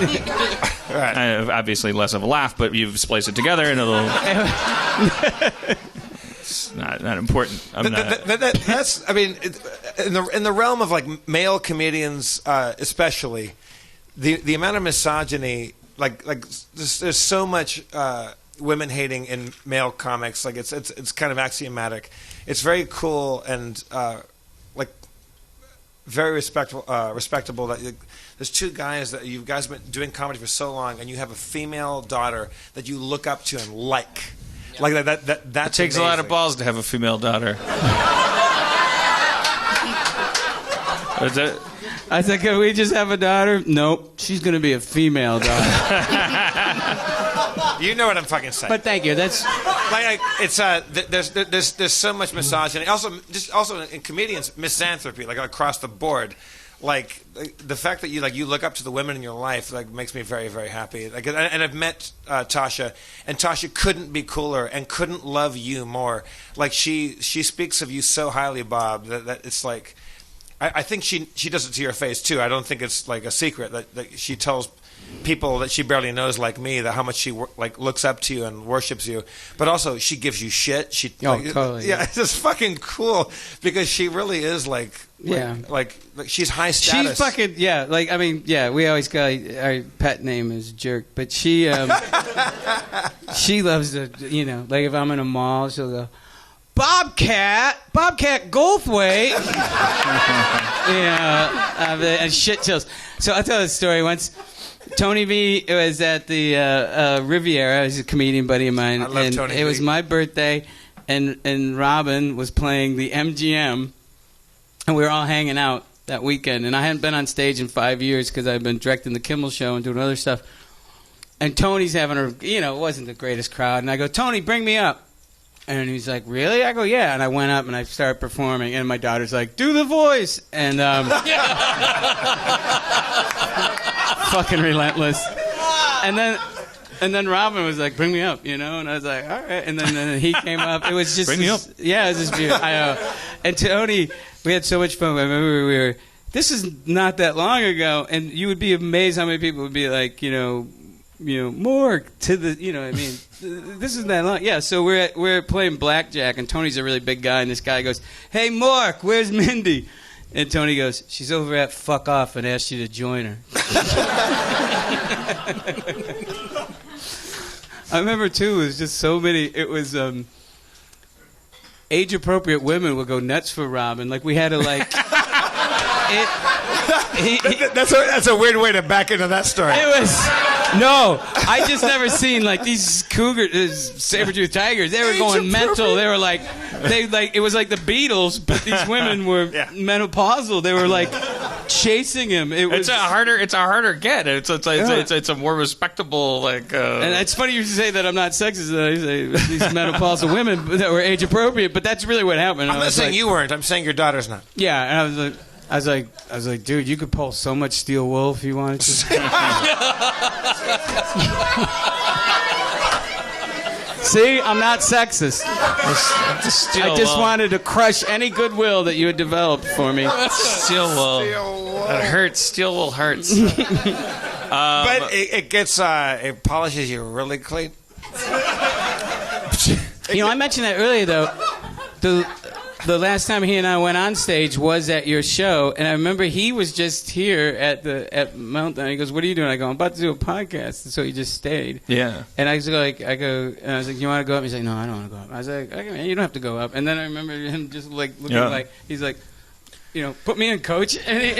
Right. Obviously less of a laugh, but you've spliced it together in a little... It's not important. That's, I mean, in the realm of like male comedians, especially, the amount of misogyny, like there's so much women hating in male comics. Like it's kind of axiomatic. It's very cool and like very respectable that there's 2 guys that you guys have been doing comedy for so long, and you have a female daughter that you look up to and like. Like that it takes amazing. a lot of balls to have a female daughter. I said, "Can we just have a daughter?" "Nope, she's going to be a female daughter." You know what I'm fucking saying. But thank you. That's like it's there's so much misogyny. Also in comedians, misanthropy, like across the board. Like the fact that you look up to the women in your life makes me very, very happy. Like, and I've met Tasha, and Tasha couldn't be cooler and couldn't love you more. Like she speaks of you so highly, Bob, that it's like I think she does it to your face too. I don't think it's like a secret that she tells people that she barely knows like me, that how much she looks up to you and worships you, but also she gives you shit. Totally. Yeah, it's just fucking cool because she really is like she's high status. She's fucking we always call our pet name is Jerk, but she she loves to like if I'm in a mall, she'll go, Bobcat Goldthwait. And shit chills. So I'll tell this story. Once Tony V was at the Riviera. He's a comedian buddy of mine. I love Tony V. It was my birthday, and Robin was playing the MGM, and we were all hanging out that weekend. And I hadn't been on stage in 5 years because I've been directing the Kimmel Show and doing other stuff. And Tony's having it wasn't the greatest crowd. And I go, Tony, bring me up. And he's like, really? I go, yeah. And I went up and I started performing. And my daughter's like, do the voice. And fucking relentless. And then Robin was like, bring me up, And I was like, all right. And then he came up. It was just... Bring me up. Yeah, it was just beautiful. And Tony, we had so much fun. I remember this is not that long ago. And you would be amazed how many people would be like, more to the, this isn't that long. Yeah, so we're playing blackjack, and Tony's a really big guy, and this guy goes, hey, Mark, where's Mindy? And Tony goes, she's over at Fuck Off and asked you to join her. I remember, too, it was just so many, it was age-appropriate women would go nuts for Robin. Like, we had to, like... That's a weird way to back into that story. It was... No, I just never seen like these saber-toothed tigers. They were going mental. They were like, it was like the Beatles, but these women were menopausal. They were like chasing him. It's a harder get. It's a more respectable like. And it's funny you say that I'm not sexist. That I say these menopausal women that were age appropriate, but that's really what happened. I'm not saying you weren't. I'm saying your daughter's not. Yeah, and I was like, dude, you could pull so much steel wool if you wanted to. See, I'm not sexist. I just wanted to crush any goodwill that you had developed for me. Steel wool. That hurts. Steel wool hurts. But it polishes you really clean. I mentioned that earlier, though. The last time he and I went on stage was at your show, and I remember he was just here at Meltdown. He goes, "What are you doing?" I go, "I'm about to do a podcast," and so he just stayed. Yeah. And I was like, "You want to go up?" He's like, "No, I don't want to go up." I was like, "Okay, man, you don't have to go up." And then I remember him just like looking like he's like, put me in, coach, and he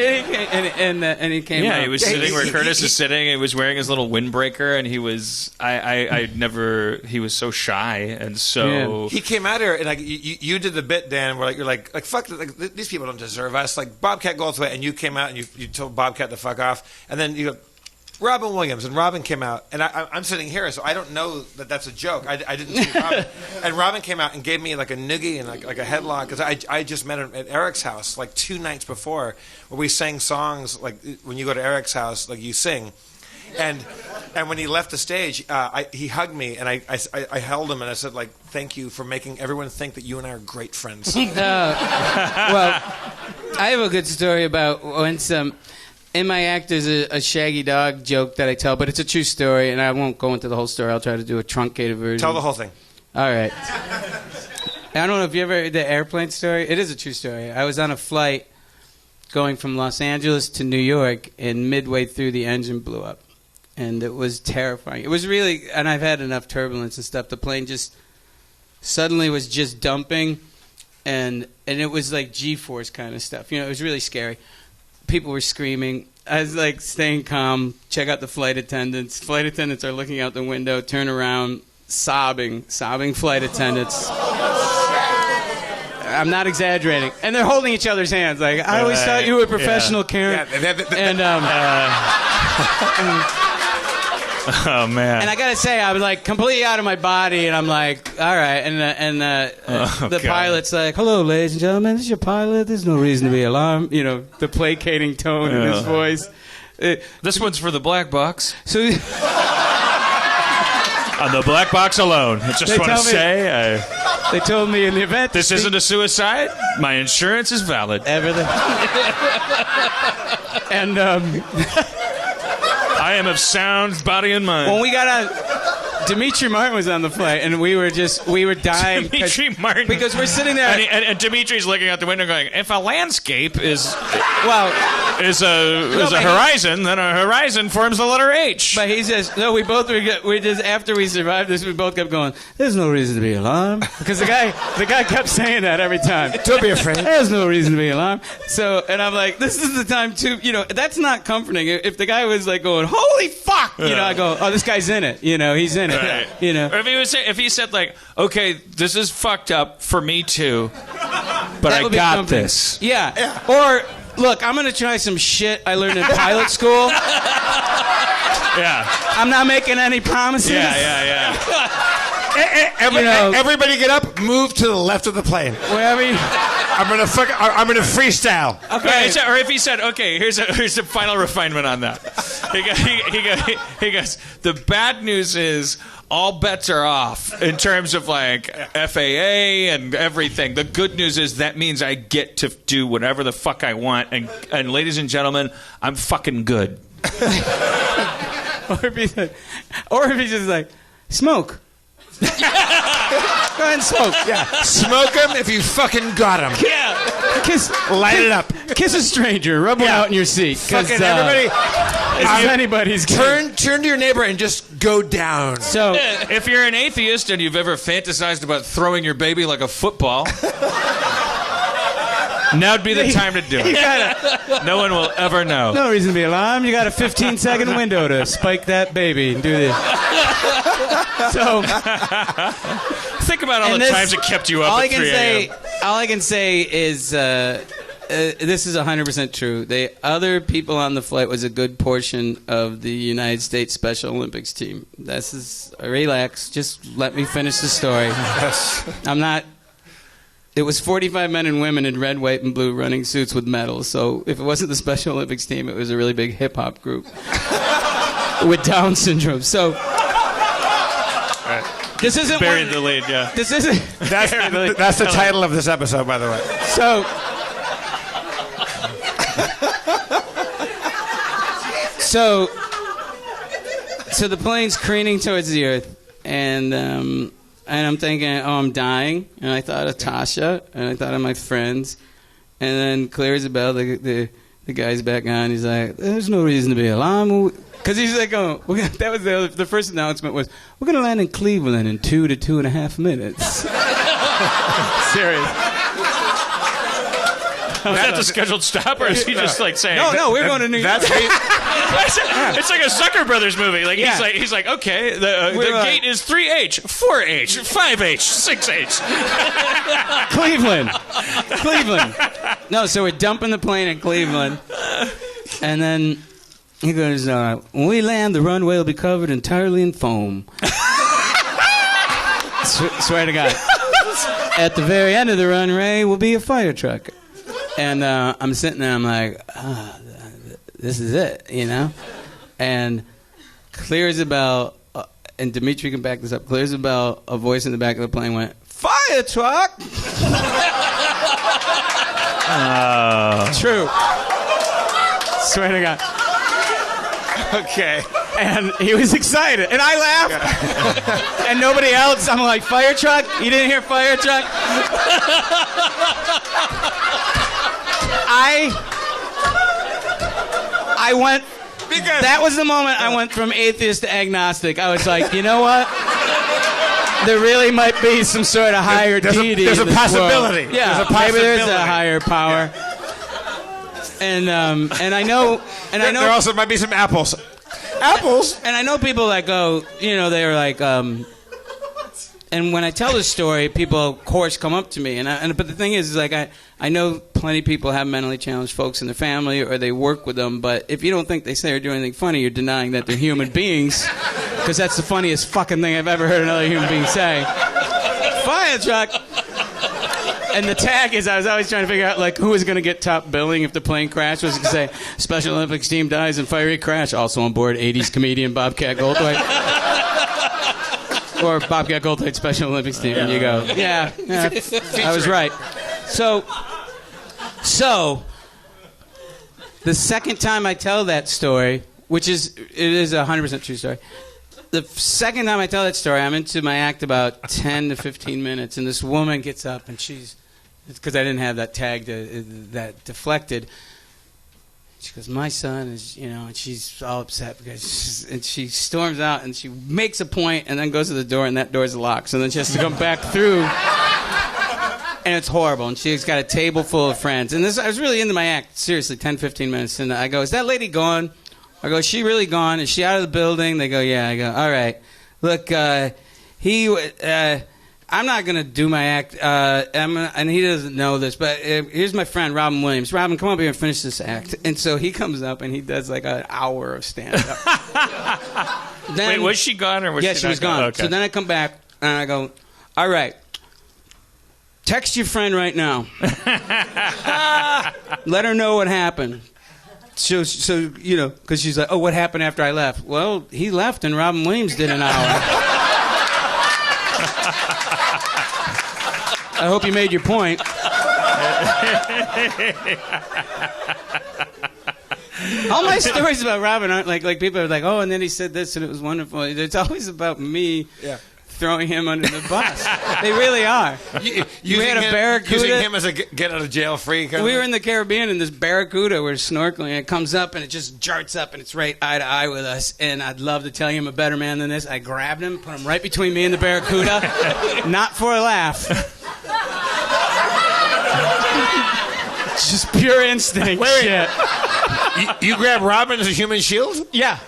came. Yeah, up. he was sitting where Curtis is sitting. He was wearing his little windbreaker, and he was. He was so shy, and so he came out here, and like you did the bit, Dan, where you're like fuck, these people don't deserve us. Like Bobcat Goldthwait, and you came out and you told Bobcat to fuck off, and then you go, Robin Williams, and Robin came out, and I'm sitting here, so I don't know that that's a joke. I didn't see Robin, and Robin came out and gave me like a noogie and like a headlock because I just met him at Eric's house like 2 nights before, where we sang songs like when you go to Eric's house, like you sing, and when he left the stage, he hugged me, and I held him and I said like, thank you for making everyone think that you and I are great friends. Well, I have a good story about once. In my act, there's a shaggy dog joke that I tell, but it's a true story, and I won't go into the whole story. I'll try to do a truncated version. Tell the whole thing. All right. I don't know if you ever heard the airplane story. It is a true story. I was on a flight going from Los Angeles to New York, and midway through, the engine blew up. And it was terrifying. It was really, and I've had enough turbulence and stuff. The plane just suddenly was just dumping, and it was like G-force kind of stuff. It was really scary. People were screaming. I was like staying calm, check out the flight attendants. Flight attendants are looking out the window, turn around, sobbing flight attendants. I'm not exaggerating. And they're holding each other's hands. Like, I always thought you were professional, Karen. Oh man! And I gotta say, I was like completely out of my body, and I'm like, all right. And the pilot's like, "Hello, ladies and gentlemen, this is your pilot. There's no reason to be alarmed." The placating tone in his voice. This one's for the black box. So on the black box alone. I just want to say, they told me in the event this isn't a suicide. My insurance is valid. Everything. And. I am of sound body and mind. When we got on, Dimitri Martin was on the flight, and we were dying. Dimitri Martin. Because we're sitting there. And Dimitri's looking out the window going, if a landscape is a horizon, then a horizon forms the letter H. But he says, no, we just, after we survived this, we both kept going, there's no reason to be alarmed. Because the guy kept saying that every time. Don't be afraid. There's no reason to be alarmed. So, and I'm like, this is the time to, that's not comforting. If the guy was like going, holy fuck, I go, oh, this guy's in it. He's in it. Right. Or if he said like, okay, this is fucked up for me too, but I got this. Yeah. Or, look, I'm going to try some shit I learned in pilot school. Yeah. I'm not making any promises. Yeah. Everybody get up, move to the left of the plane. Wherever you... I'm gonna freestyle. Okay. Or if he said, okay, here's a final refinement on that. He goes, the bad news is all bets are off in terms of like FAA and everything. The good news is that means I get to do whatever the fuck I want. And ladies and gentlemen, I'm fucking good. Or if he's just like, smoke. Go ahead and smoke. Yeah. Smoke them if you fucking got them. Yeah. Light it up. Kiss a stranger. Rub one out in your seat. Fucking everybody. It's anybody's game. Turn to your neighbor and just go down. So, if you're an atheist and you've ever fantasized about throwing your baby like a football, now'd be the time to do it. No one will ever know. No reason to be alarmed. You got a 15-second window to spike that baby and do this. So, think about all the times it kept you up at 3 a.m. All I can say is this is 100% true. The other people on the flight was a good portion of the United States Special Olympics team. This is relax. Just let me finish the story. Yes. I'm not. It was 45 men and women in red, white, and blue running suits with medals. So if it wasn't the Special Olympics team, it was a really big hip-hop group with Down syndrome. So this isn't buried the lead, yeah. This isn't. That's the title of this episode, by the way. So the plane's careening towards the earth, and I'm thinking, oh, I'm dying, and I thought of Tasha, and I thought of my friends, and then clear as a bell, the guy's back on. He's like, there's no reason to be alarmed. Because he's like, oh, that was the first announcement was, we're going to land in Cleveland in 2 to 2.5 minutes. Serious. Was that the scheduled stop, or is he just like saying? No, we're going to New York. It's like a Zucker Brothers movie. Like he's like, okay, the gate is 3H, 4H, 5H, 6H. Cleveland. No, so we're dumping the plane in Cleveland, and then he goes, when we land, the runway will be covered entirely in foam. Swear to God. At the very end of the runway will be a fire truck. And I'm sitting there, I'm like, this is it, And clear as a bell, and Dimitri can back this up, clear as a bell, a voice in the back of the plane went, fire truck! True. Swear to God. Okay. And he was excited. And I laughed. And nobody else. I'm like, fire truck? You didn't hear fire truck? I went... That was the moment I went from atheist to agnostic. I was like, you know what? There really might be some sort of higher deity. There's a World. possibility. Yeah, there's a possibility. Maybe there's a higher power. And I know, there also might be some apples. Apples. And I know people that go, they're like, and when I tell this story, people of course come up to me, but the thing is like I know plenty of people have mentally challenged folks in their family or they work with them, but if you don't think they say or do anything funny, you're denying that they're human beings, because that's the funniest fucking thing I've ever heard another human being say. Fire truck. And the tag is, I was always trying to figure out, like, who was going to get top billing if the plane crashed. Was it going to say, Special Olympics team dies in fiery crash. Also on board, 80s comedian Bobcat Goldthwait. Or Bobcat Goldthwait Special Olympics team. And you go, yeah, I was right. So, the second time I tell that story, which is 100% true story. The second time I tell that story, I'm into my act about 10 to 15 minutes, and this woman gets up, and because I didn't have that tag that deflected. She goes, my son is, and she's all upset because and she storms out and she makes a point and then goes to the door and that door's locked. So then she has to come back through. And it's horrible. And she's got a table full of friends. And I was really into my act, seriously, 10, 15 minutes. And I go, is that lady gone? I go, is she really gone? Is she out of the building? They go, yeah. I go, all right. Look, I'm not going to do my act, and he doesn't know this, but here's my friend, Robin Williams. Robin, come up here and finish this act. And so he comes up, and he does like an hour of stand-up. Wait, was she gone? Or was she was gone. Okay. So then I come back, and I go, all right, text your friend right now. Let her know what happened. So because she's like, oh, what happened after I left? Well, he left, and Robin Williams did an hour. I hope you made your point. All my stories about Robin aren't like people are like, oh, and then he said this and it was wonderful. It's always about me throwing him under the bus. They really are. You had a barracuda. Using him as a get out of jail free kind We were in the Caribbean and this barracuda, we're snorkeling, and it comes up and it just jarts up and it's right eye to eye with us. And I'd love to tell you I'm a better man than this. I grabbed him, put him right between me and the barracuda. Not for a laugh. Just pure instinct. Wait. You grab Robin as a human shield? Yeah.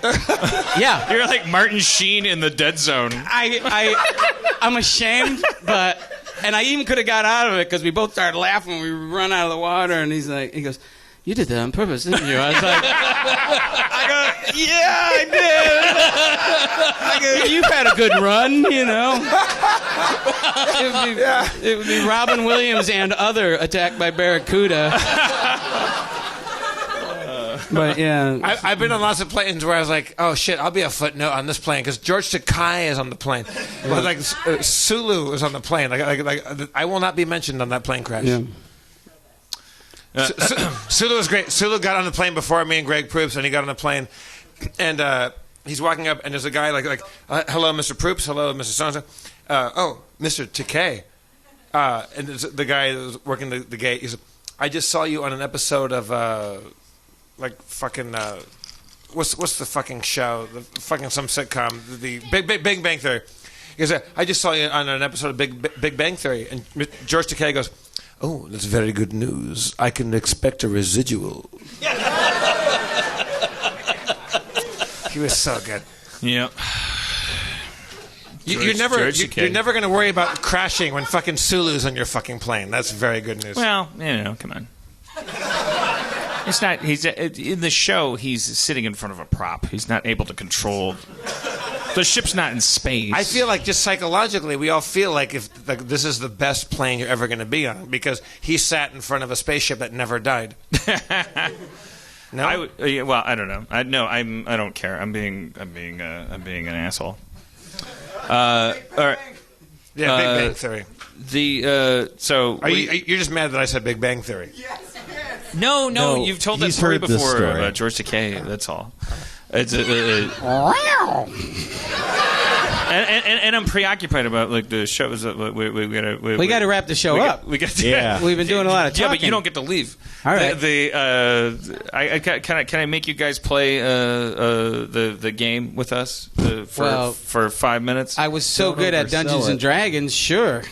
Yeah. You're like Martin Sheen in the Dead Zone. I'm ashamed, and I even could have got out of it because we both started laughing when we run out of the water, and he goes, you did that on purpose, didn't you? I was like, yeah, I did. You've had a good run, It would be Robin Williams and other attacked by barracuda. But yeah, I've been on lots of planes where I was like, "Oh shit, I'll be a footnote on this plane," because George Takei is on the plane. But like Sulu is on the plane. Like I will not be mentioned on that plane crash. Yeah. Sulu was great. Sulu got on the plane before me and Greg Proops, and he got on the plane, and he's walking up, and there's a guy like, "Hello, Mr. Proops. Hello, Mr. So-and-so. Oh, Mr. Takei." And the guy that was working the gate, he said, "I just saw you on an episode of what's the fucking show? The fucking some sitcom, the Big Bang Theory." He goes, "I just saw you on an episode of Big Bang Theory." And George Takei goes, "Oh, that's very good news. I can expect a residual." He was so good. Yeah. You're never going to worry about crashing when fucking Sulu's on your fucking plane. That's very good news. Well, come on. It's not. He's in the show. He's sitting in front of a prop. He's not able to control. The ship's not in space. I feel like just psychologically, we all feel like this is the best plane you're ever going to be on because he sat in front of a spaceship that never died. No, I don't know. I don't care. I'm being an asshole. All right. Yeah, Big Bang Theory. You're just mad that I said Big Bang Theory? Yes. No, you've told that story before about George Takei. That's all. It's and I'm preoccupied about like the shows. We got to wrap the show up. We've been doing a lot of talking. Yeah, but you don't get to leave. All right. Can I make you guys play the game with us for 5 minutes? I was so good at Dungeons and Dragons. Sure.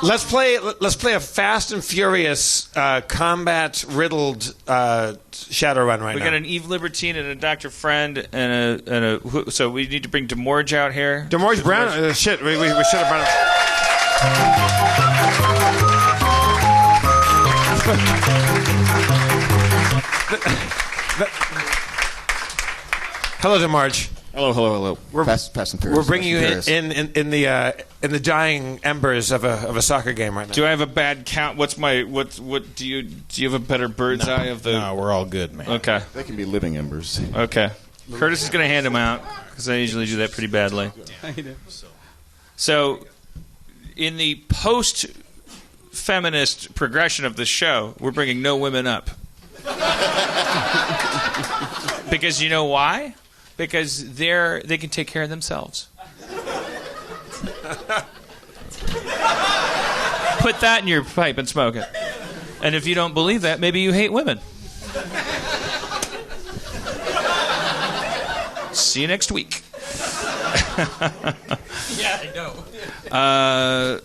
Let's play a Fast and Furious combat riddled Shadowrun right now. We got an Eve Libertine and a Dr. Friend and so we need to bring DeMorge out here. DeMorge Brown. Shit, we should have brought him. Hello, DeMorge. Hello. We're Fast and Furious. We're bringing you in the dying embers of a soccer game right now. Do I have a bad count? What do you have a better bird's eye of the? No, we're all good, man. Okay. They can be living embers. Okay. Curtis is going to hand them out because I usually do that pretty badly. So, in the post-feminist progression of the show, we're bringing no women up. Because you know why? Because they can take care of themselves. Put that in your pipe and smoke it. And if you don't believe that, maybe you hate women. See you next week. Yeah, I know.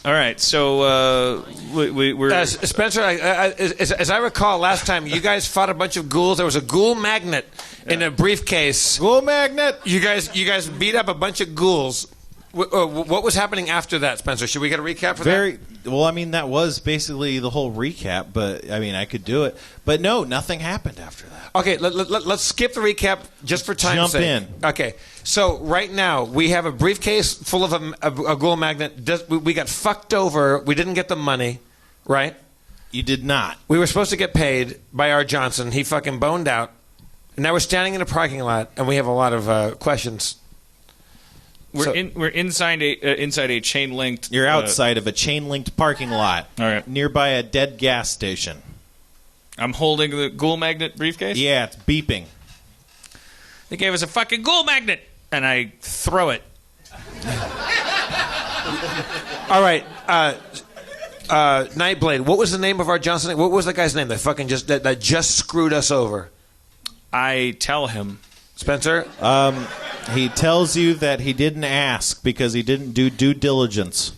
All right, so we're... Spencer, as I recall, last time you guys fought a bunch of ghouls. There was a ghoul magnet in a briefcase. Ghoul magnet. You guys beat up a bunch of ghouls. What was happening after that, Spencer? Should we get a recap for that? Well, I mean, that was basically the whole recap, but I mean, I could do it. But no, nothing happened after that. Okay, let's skip the recap just for time's sake. Jump in. Okay, so right now we have a briefcase full of a ghoul magnet. We got fucked over. We didn't get the money, right? You did not. We were supposed to get paid by R. Johnson. He fucking boned out. And now we're standing in a parking lot, and we have a lot of questions. We're inside a chain linked. You're outside of a chain linked parking lot. All right. Nearby a dead gas station. I'm holding the ghoul magnet briefcase. Yeah, it's beeping. They gave us a fucking ghoul magnet, and I throw it. All right, Nightblade. What was the name of our Johnson? What was that guy's name that fucking that just screwed us over? I tell him. Spencer? He tells you that he didn't ask because he didn't do due diligence.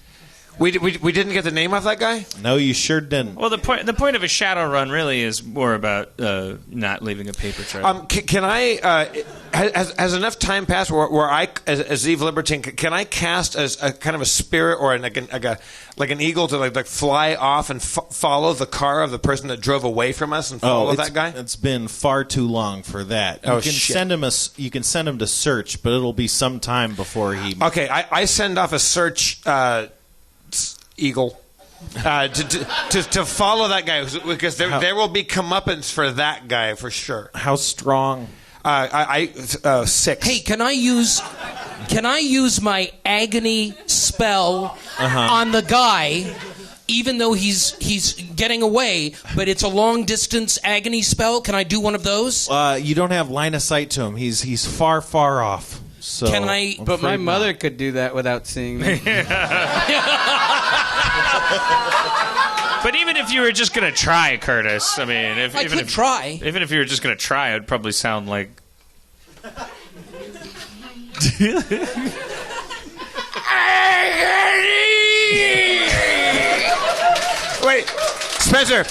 We didn't get the name of that guy? No, you sure didn't. Well, the point of a shadow run really is more about not leaving a paper trail. Can I? Has enough time passed where I, as Eve Libertine, can I cast as a kind of a spirit or like an eagle to like fly off and follow the car of the person that drove away from us and follow that guy? It's been far too long for that. You can send him you can send him to search, but it'll be some time before he. Okay, I send off a search eagle to follow that guy because there will be comeuppance for that guy for sure. How strong? 6. Hey, can I use my agony spell on the guy, even though he's getting away, but it's a long distance agony spell? Can I do one of those? You don't have line of sight to him. He's far, far off. So can I? But my mother could do that without seeing me. But even if you were just going to try, Curtis, I mean, even if you were just going to try, it would probably sound like. Wait, Spencer,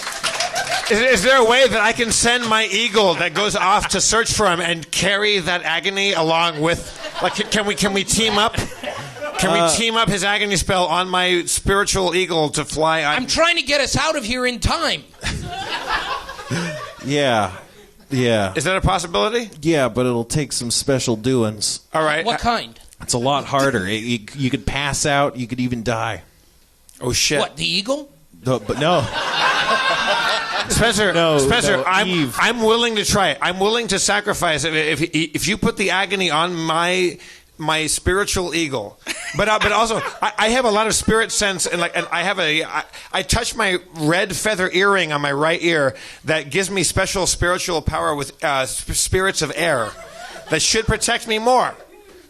is there a way that I can send my eagle that goes off to search for him and carry that agony along with? Like, can we team up? Can we team up his agony spell on my spiritual eagle to fly? I'm trying to get us out of here in time. Yeah. Is that a possibility? Yeah, but it'll take some special doings. All right. What kind? It's a lot harder. You could pass out. You could even die. Oh shit! What, the eagle? But no. Spencer, No, I'm Eve. I'm willing to try it. I'm willing to sacrifice it if you put the agony on my spiritual eagle, but also I have a lot of spirit sense and I touch my red feather earring on my right ear that gives me special spiritual power with spirits of air that should protect me more.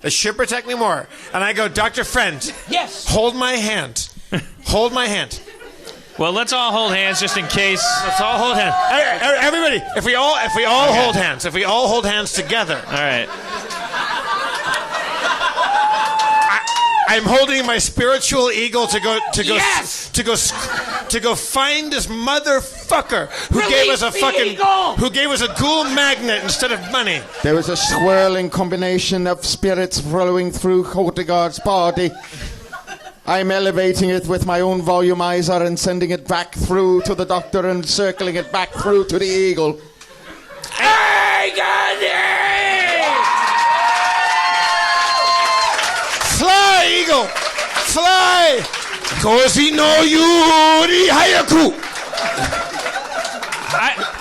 And I go, Dr. Friend, Yes. hold my hand. Hold my hand. Well, let's all hold hands just in case. Let's all hold hands. Everybody, if we all hold hands, if we all hold hands together. All right. I'm holding my spiritual eagle to go Yes! to go find this motherfucker who gave us a ghoul magnet instead of money. There was a swirling combination of spirits flowing through Hildegard's body. I'm elevating it with my own volumizer and sending it back through to the doctor and circling it back through to the eagle. I got it! Fly, eagle! Fly! Koshi no yuri hayaku!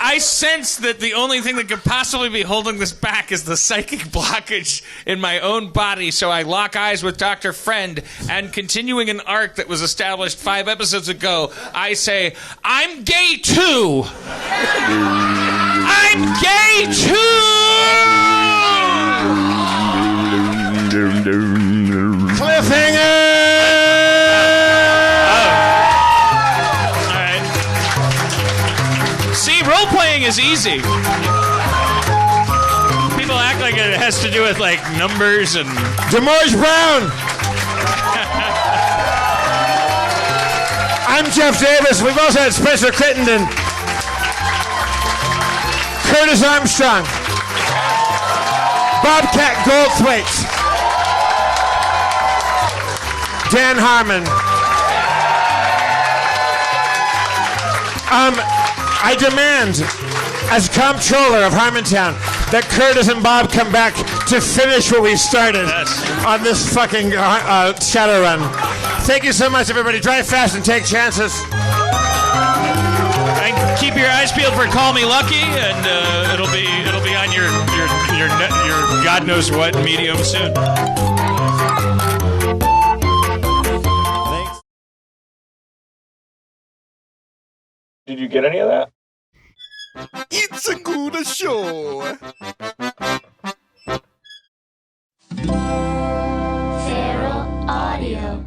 I sense that the only thing that could possibly be holding this back is the psychic blockage in my own body, so I lock eyes with Dr. Friend, and continuing an arc that was established 5 episodes ago, I say, I'm gay too! I'm gay too! Cliffhanger! All right. See, role playing is easy. People act like it has to do with like numbers and. DeMorge Brown! I'm Jeff Davis. We've also had Spencer Crittenden, Curtis Armstrong, Bobcat Goldthwait, Dan Harmon. I demand, as comptroller of Harmontown, that Curtis and Bob come back to finish what we started on this fucking shadow run. Thank you so much, everybody. Drive fast and take chances. And keep your eyes peeled for "Call Me Lucky," and it'll be on your God knows what medium soon. Thanks. Did you get any of that? It's a good show. Feral Audio.